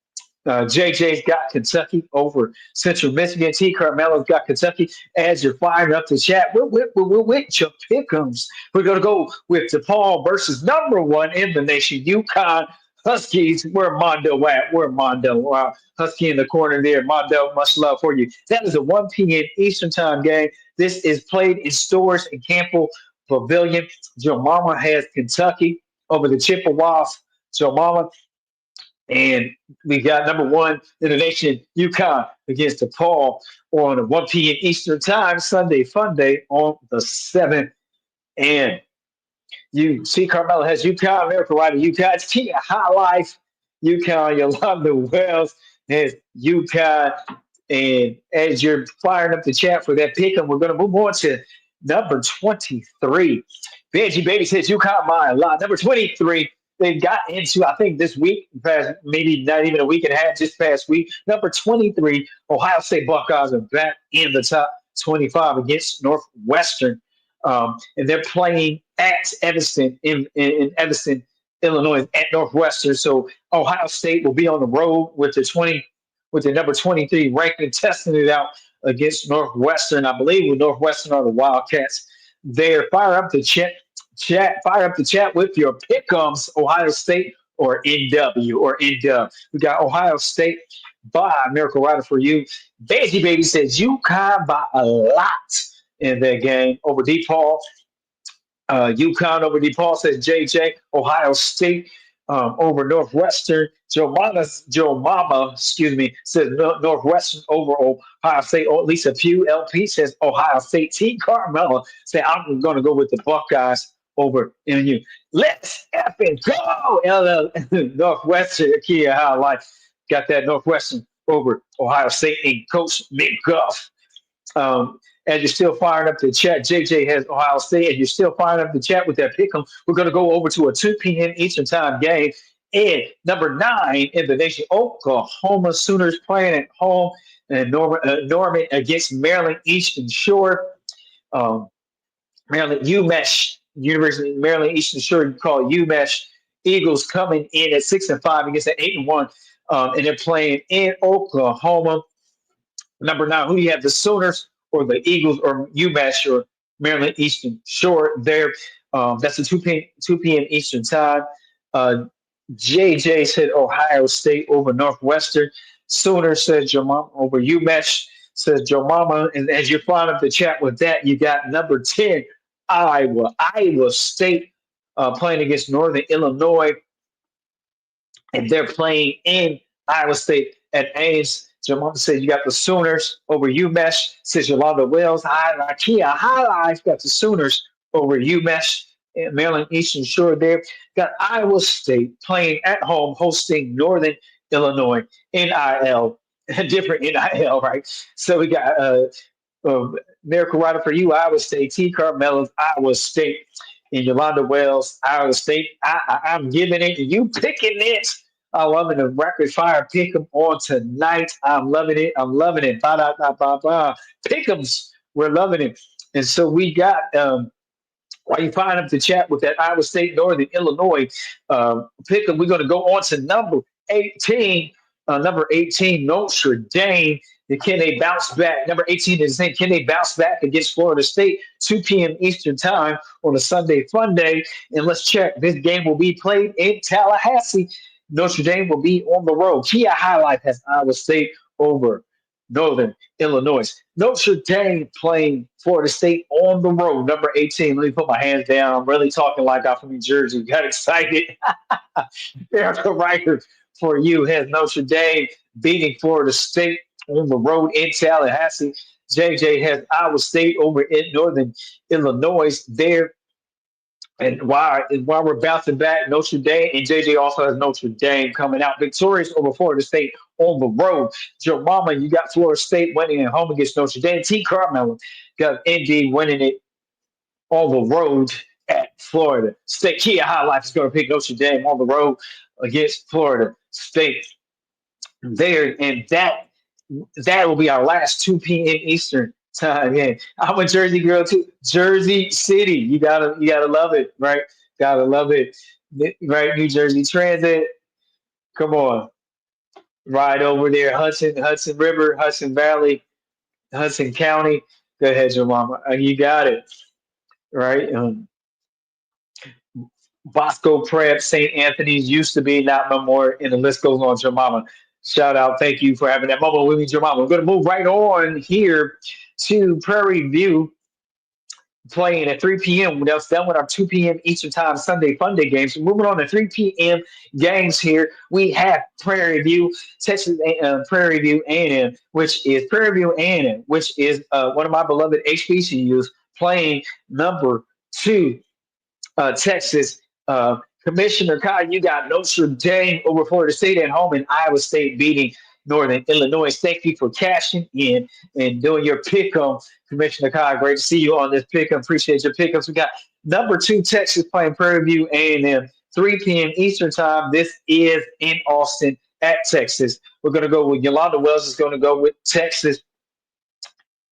JJ's got Kentucky over Central Michigan. T. Carmelo's got Kentucky. As you're firing up the chat, with your pick'ems, we're going to go with DePaul versus number 1 in the nation, UConn Huskies. Where Mondo at? Where Mondo? Wow. Husky in the corner there. Mondo, much love for you. That is a 1 p.m. Eastern Time game. This is played in Storrs and Campbell Pavilion. Joe Mama has Kentucky over the Chippewas. Joe Mama. And we got number 1 in the nation, UConn against DePaul on a 1 p.m. Eastern Time, Sunday Fun Day on the 7th. And you see Carmelo has UConn, Miracle Rider, UConn. It's Kia High Life, UConn. Yolanda Wells has UConn. And as you're firing up the chat for that pick, we're going to move on to number 23. Benji Baby says UConn by a lot. Number 23. They got into, I think, this week, maybe not even a week and a half, just past week. Number 23, Ohio State Buckeyes are back in the top 25 against Northwestern. And they're playing at Evanston in Evanston, Illinois, at Northwestern. So Ohio State will be on the road with the number 23 ranking, testing it out against Northwestern. I believe with Northwestern are the Wildcats. They're fire up the chat. Fire up the chat with your pick'ems, Ohio State or NW or NW. We got Ohio State by Miracle Rider for you. Banshee Baby says UConn by a lot in that game over DePaul. UConn over DePaul says JJ. Ohio State over Northwestern. Joe Mama, says Northwestern over Ohio State, or at least a few. LP says Ohio State. T. Carmella said I'm going to go with the Buckeyes over MU. Let's effing go! Northwestern, Kia High Life got that Northwestern over Ohio State and Coach McGuff. As you're still firing up the chat, JJ has Ohio State, and you're still firing up the chat with that pick'em. We're going to go over to a 2 p.m. Eastern Time game. And number 9 in the nation, Oklahoma Sooners playing at home, and Norman against Maryland Eastern Shore. Maryland UMesh, University of Maryland Eastern Shore, you call it UMesh. Eagles coming in at 6-5 against an 8-1, and they're playing in Oklahoma. Number 9, who do you have, the Sooners or the Eagles or UMass or Maryland Eastern Shore there? That's a 2 p.m. Eastern Time. JJ said Ohio State over Northwestern. Sooner said Joe Mama over UMass, says Joe Mama. And as you're flying up the chat with that, you got number 10, Iowa State playing against Northern Illinois, and they're playing in Iowa State at Ames. Jamal said you got the Sooners over UMesh. Says Yolanda Wells. Kia highlights got the Sooners over UMesh. And Maryland Eastern Shore there. Got Iowa State playing at home, hosting Northern Illinois. NIL, different NIL, right? So we got Miracle Rider for you, Iowa State. T. Carmelo's Iowa State. And Yolanda Wells, Iowa State. I'm giving it. You picking it. I'm loving the rapid fire pick 'em on tonight. I'm loving it. I'm loving it. Ba, da, da, ba, ba. Pick 'ems. We're loving it. And so we got while you find up the chat with that Iowa State Northern Illinois pick 'em, we're going to go on to number 18. Number 18, Notre Dame. Can they bounce back? Number 18 is saying, can they bounce back against Florida State? 2 p.m. Eastern time on a Sunday fun day. And let's check. This game will be played in Tallahassee. Notre Dame will be on the road. Kia highlight has Iowa State over Northern Illinois. Notre Dame playing Florida State on the road. Number 18. Let me put my hands down. I'm really talking like I'm from New Jersey. Got excited. Erica Riker for you has Notre Dame beating Florida State on the road in Tallahassee. JJ has Iowa State over in Northern Illinois there. And while we're bouncing back, Notre Dame, and JJ also has Notre Dame coming out victorious over Florida State on the road. Joe Mama, you got Florida State winning at home against Notre Dame. T. Carmelo got ND winning it on the road at Florida State. Kia High Life is going to pick Notre Dame on the road against Florida State there, and that will be our last 2 p.m. Eastern time. Yeah, I'm a Jersey girl too. Jersey City, you gotta love it, right? Gotta love it, right? New Jersey Transit, come on, right over there, Hudson River, Hudson Valley, Hudson County. Go ahead, your mama, you got it, right? Bosco Prep, St. Anthony's used to be, not no more, and the list goes on. Your mama, shout out, thank you for having that moment with me, your mama. We're going to move right on here to Prairie View, playing at 3 p.m. That's done with our 2 p.m. Eastern Time Sunday Fun Day games. So moving on to 3 p.m. games here, we have Prairie View, Texas Prairie View A&M, which is Prairie View A&M, which is one of my beloved HBCUs, playing number 2 Texas. Commissioner Kai, you got Notre Dame over Florida State at home, and Iowa State beating Northern Illinois. Thank you for cashing in and doing your pick-em, Commissioner Kai. Great to see you on this pick-em. Appreciate your pick-ems. We got number 2 Texas playing Prairie View A&M, 3 p.m. Eastern time. This is in Austin at Texas. We're going to go with Yolanda Wells is going to go with Texas.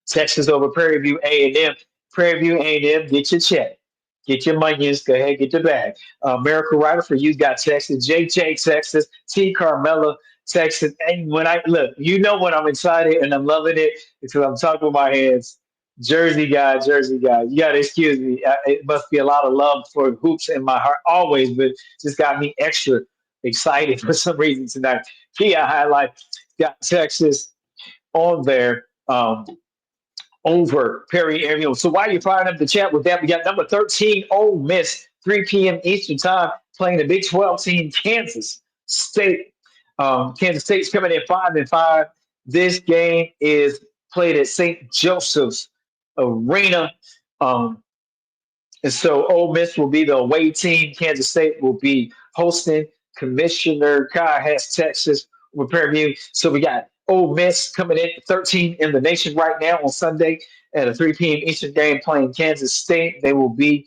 Texas over Prairie View A&M. Prairie View A&M, get your check. Get your monies. Go ahead, get your bag. Miracle Rider for you got Texas. JJ Texas. T Carmella Texas. And when I look, you know when I'm excited and I'm loving it because I'm talking with my hands. Jersey guy, Jersey guy. You got to excuse me. It must be a lot of love for hoops in my heart always, but just got me extra excited for some reason tonight. Kia highlight got Texas on there. Over Perry Area. So while you're firing up the chat with that, we got number 13, Ole Miss, 3 p.m. Eastern time, playing the Big 12 team, Kansas State. Kansas State's coming in 5-5. This game is played at St. Joseph's Arena. And so Ole Miss will be the away team. Kansas State will be hosting. Commissioner Kai has Texas with Prairie View. So we got Ole Miss coming in 13 in the nation right now on Sunday at a 3 p.m. Eastern game playing Kansas State. They will be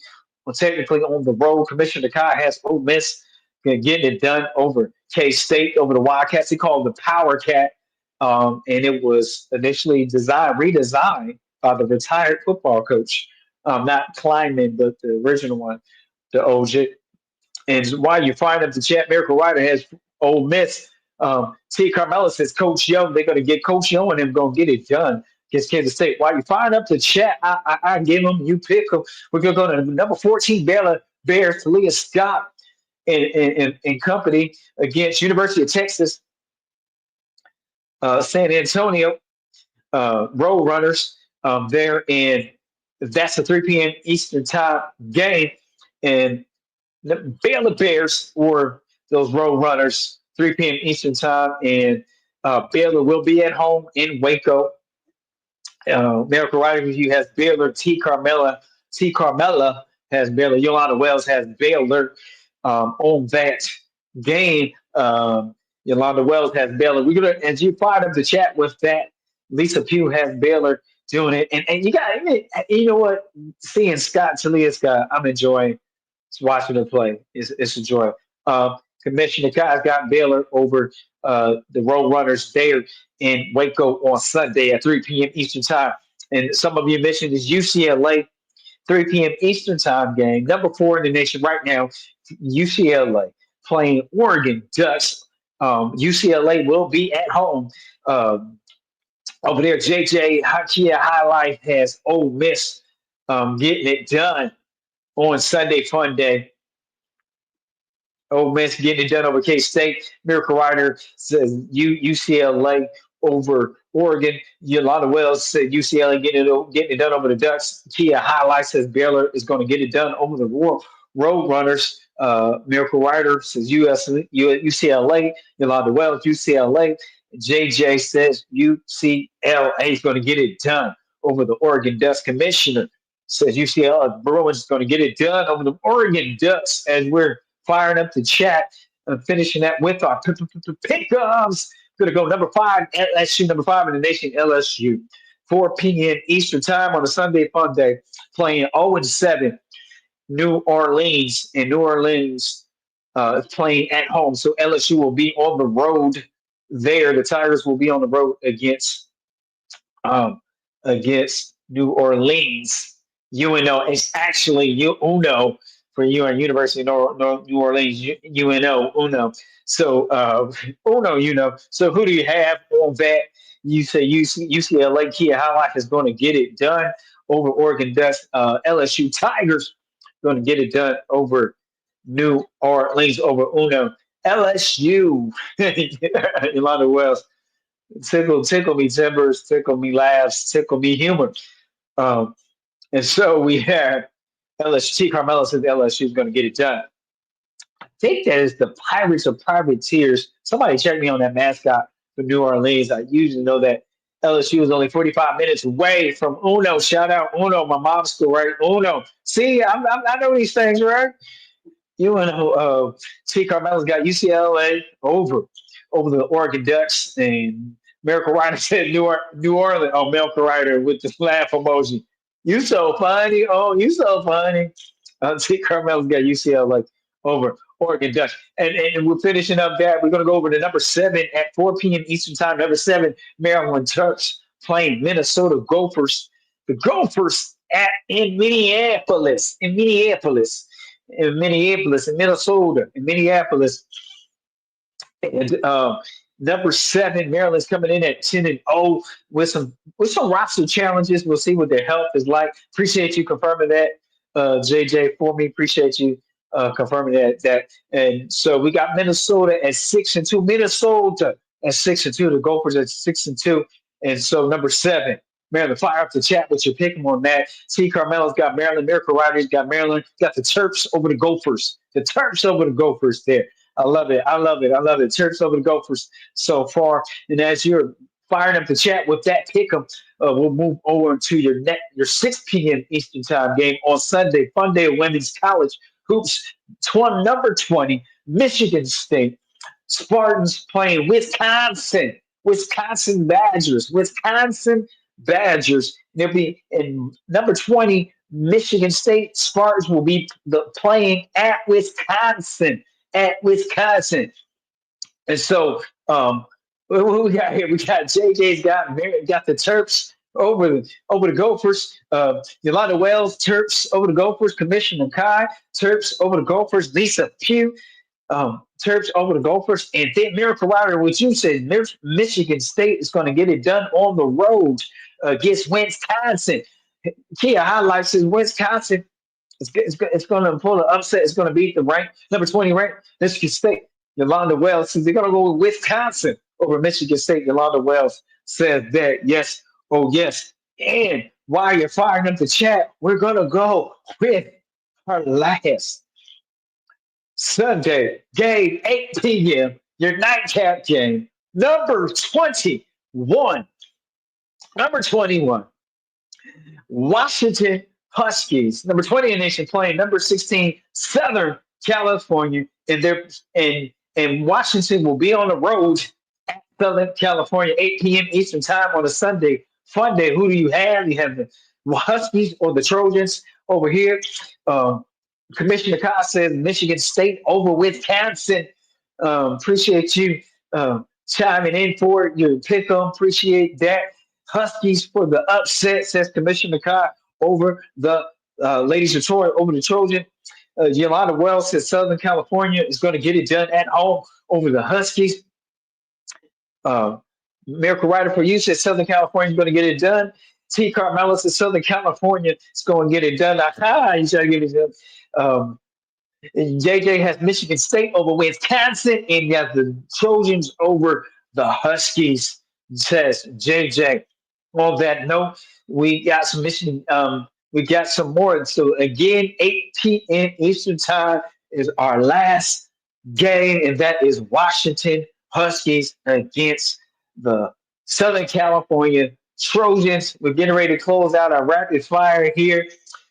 technically on the road. Commissioner Kai has Ole Miss getting it done over K-State, over the Wildcats. He called the Power Cat, and it was initially redesigned by the retired football coach, not Kleinman, but the original one, the OJ. And while you find up the chat, Miracle Rider has Ole Miss. T. Carmella says Coach Young, they're going to get Coach Young and them going to get it done against Kansas State. While you find up the chat, I give them, you pick them. We're going to go to number 14, Bears, Talia Scott and company against University of Texas, San Antonio Road Runners there. And that's a 3 p.m. Eastern time game. And The Baylor Bears or those Road Runners, 3 p.m. Eastern Time, and Baylor will be at home in Waco. Miracle Rider Review has Baylor. T. Carmella has Baylor. Yolanda Wells has Baylor on that game. Yolanda Wells has Baylor. We're gonna, as you fired up the chat with that, Lisa Pugh has Baylor doing it, and you got, you know what? Seeing Talia Scott, I'm enjoying watching her play. It's a joy. Commissioner Kai's got Baylor over the Road Runners there in Waco on Sunday at 3 p.m. Eastern Time. And some of you mentioned is UCLA, 3 p.m. Eastern Time game. Number 4 in the nation right now, UCLA playing Oregon Ducks. UCLA will be at home. Over there, JJ Hakia Highlight has Ole Miss getting it done on Sunday Fun Day. Ole Miss getting it done over K State. Miracle Rider says UCLA over Oregon. Yolanda Wells said UCLA getting it done over the Ducks. Kia Highlight says Baylor is going to get it done over the Road Runners. Miracle Rider says UCLA. Yolanda Wells, UCLA. JJ says UCLA is going to get it done over the Oregon Ducks. Commissioner says UCLA Bruins is going to get it done over the Oregon Ducks as we're firing up the chat and finishing that with our pickups. Going to go number 5, LSU, number 5 in the nation, LSU. 4 p.m. Eastern Time on a Sunday Fun Day, playing 0-7 New Orleans. And New Orleans is playing at home. So LSU will be on the road there. The Tigers will be on the road against New Orleans. UNO. It's actually UNO for University of New Orleans. UNO. UNO. So UNO. So who do you have on that? You say UCLA. Kia Highlight is going to get it done over Oregon Ducks. LSU Tigers going to get it done over New Orleans over UNO. LSU. Yolanda Wells. Tickle me timbers, tickle me laughs, tickle me humor. And so we have LSU. T. Carmella says LSU is going to get it done. I think that is the Pirates or Privateers. Somebody check me on that mascot for New Orleans. I usually know that LSU is only 45 minutes away from Uno. Shout out Uno, my mom's school, right? Uno. See, I know these things, right? T. Carmella's got UCLA over the Oregon Ducks, and Miracle Rider said New Orleans. Oh, Miracle Rider with the laugh emoji. You so funny. Oh, you so funny. T. Carmella's got UCLA over Oregon Ducks. And we're finishing up that. We're going to go over to number 7 at 4 p.m. Eastern Time. Number 7, Maryland Terps playing Minnesota Gophers. The Gophers in Minneapolis, in Minnesota, in Minneapolis. And number 7, Maryland's coming in at 10-0 with some roster challenges. We'll see what their health is like. Appreciate you confirming that, JJ, for me. Appreciate you confirming that. And so we got Minnesota at 6-2. Minnesota at 6-2. The Gophers at 6-2. And so number 7, Maryland. Fire up the chat with your pick 'em on that. T. Carmella's got Maryland. Miracle Riders got Maryland. Got the Terps over the Gophers. The Terps over the Gophers there. I love it. Terps over the Gophers so far. And as you're firing up the chat with that pick 'em, we'll move over to your 6 p.m. Eastern Time game on Sunday. Fun Day of Women's College Hoops. Number 20, Michigan State. Spartans playing Wisconsin. Wisconsin Badgers. They'll be in number 20, Michigan State. Spartans will be playing at Wisconsin. And so what we got here? We got JJ's got the Terps over the Gophers. Yolanda Wells, Terps over the Gophers. Commissioner Kai, Terps over the Gophers. Lisa Pugh, Terps over the Gophers. And then Miracle Rider, what you said, Michigan State is going to get it done on the road against Wisconsin. Kia highlights says Wisconsin it's going to pull an upset. It's going to beat the number 20 ranked Michigan State. Yolanda Wells says they're going to go with Wisconsin over Michigan State. Yolanda Wells says that yes, oh yes. And while you're firing up the chat, we're going to go with our last Sunday game, 8 p.m. Your nightcap game, number 21. Number 21. Washington Huskies, number 20 in the nation, playing number 16 Southern California, and Washington will be on the road at Southern California, 8 p.m. Eastern time on a Sunday. Fun day. Who do you have? You have the Huskies or the Trojans over here. Um, Commissioner Cox says Michigan State over Wisconsin. Appreciate you chiming in for it. You pick them. Appreciate that. Huskies for the upset, says Commissioner Cox over the Ladies of Troy, over the Trojan. Yolanda Wells says Southern California is going to get it done at home over the Huskies. Miracle Rider for You says Southern California is going to get it done. T. Carmelo says Southern California is going to get it done. You try to get it done. JJ has Michigan State over Wisconsin, and you got the Trojans over the Huskies, says JJ. On that note, we got some Michigan. We got some more. So again, 8 p.m. Eastern time is our last game, and that is Washington Huskies against the Southern California Trojans. We're getting ready to close out our rapid fire here.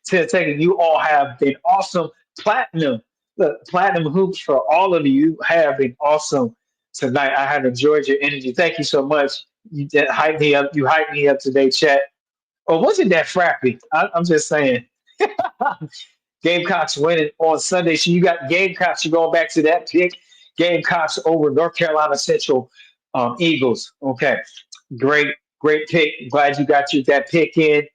Take you all have been awesome. Platinum, the platinum hoops for all of you have been awesome tonight. I have enjoyed your energy. Thank you so much. You hyped me up. You hyped me up today, chat. Or wasn't that frappy? I'm just saying. Gamecocks winning on Sunday. So you got Gamecocks. You're going back to that pick. Gamecocks over North Carolina Central Eagles. Okay. Great pick. Glad you got that pick in.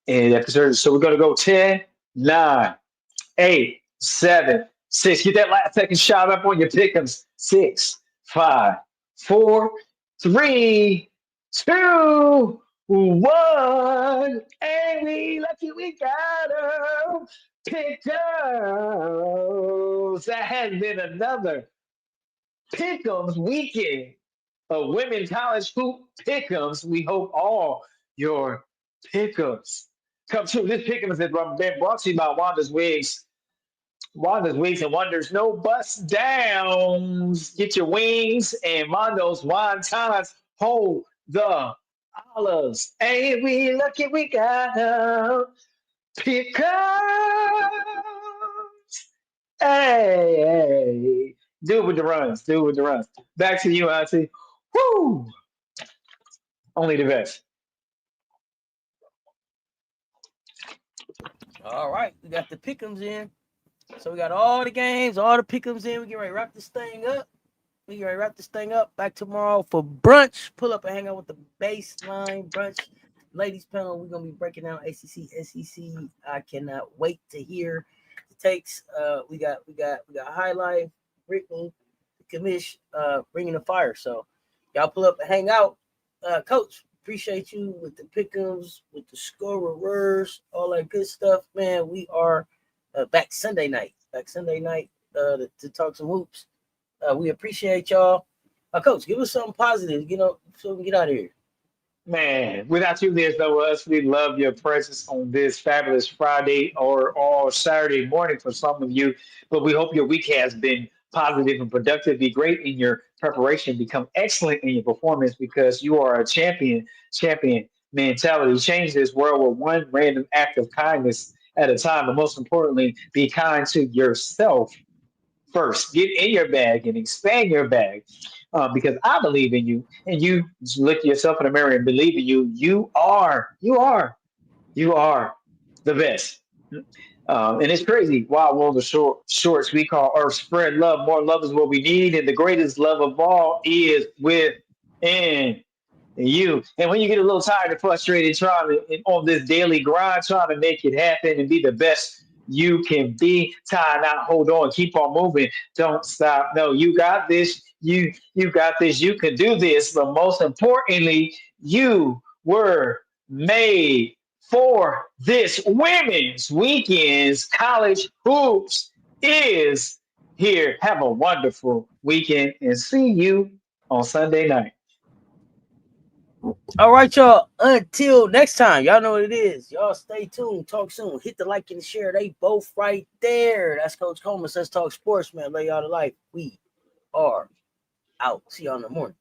And so we're going to go 10, 9, 8, 7, 6. Get that last second shot up on your pick'ems. 6, 5, 4, 3, 2, 1. And we lucky we got them. Pick'ems. That has been another pick'ems weekend of women college hoop pick'ems. We hope all your pick'ems come true. This pick'ems has been brought to you by Wanda's Wigs. Wanda's Wigs and Wonders. No bust downs. Get your wings and Mondo's wontons. Hold the olives. Ain't we lucky we got them? Pick'ems. Hey. Do it with the runs. Back to you, Auntie. Woo! Only the best.
All right, we got the pick'ems in. So we got all the games, all the pick'ems in. We get ready to wrap this thing up. Back tomorrow for brunch. Pull up and hang out with the baseline brunch ladies panel. We're gonna be breaking down ACC, SEC. I cannot wait to hear the takes. We got Highlight, Brittany, Commish, bringing the fire. So y'all pull up and hang out. Coach, appreciate you with the pick'ems, with the scorers, all that good stuff, man. We are back Sunday night to talk some hoops. We appreciate y'all. Coach, give us something positive, so we can get out of here.
Man, without you, there's no us. We love your presence on this fabulous Friday or Saturday morning for some of you. But we hope your week has been positive and productive. Be great in your preparation. Become excellent in your performance because you are a champion mentality. Change this world with one random act of kindness at a time. But most importantly, be kind to yourself first. Get in your bag and expand your bag. Because I believe in you, and you just look yourself in the mirror and believe in you. You are the best. And it's crazy. Wild world of shorts. We call Earth spread love. More love is what we need, and the greatest love of all is within you. And when you get a little tired and frustrated on this daily grind, trying to make it happen and be the best you can be, tie not hold on, keep on moving, don't stop. No, you got this. You got this. You can do this. But most importantly, you were made for this. Women's Weekends College Hoops is here. Have a wonderful weekend and see you on Sunday night.
All right, y'all. Until next time, y'all know what it is. Y'all stay tuned. Talk soon. Hit the like and share. They both right there. That's Coach Coleman. Let's talk sports, man. Lay y'all to life. We are out. See y'all in the morning.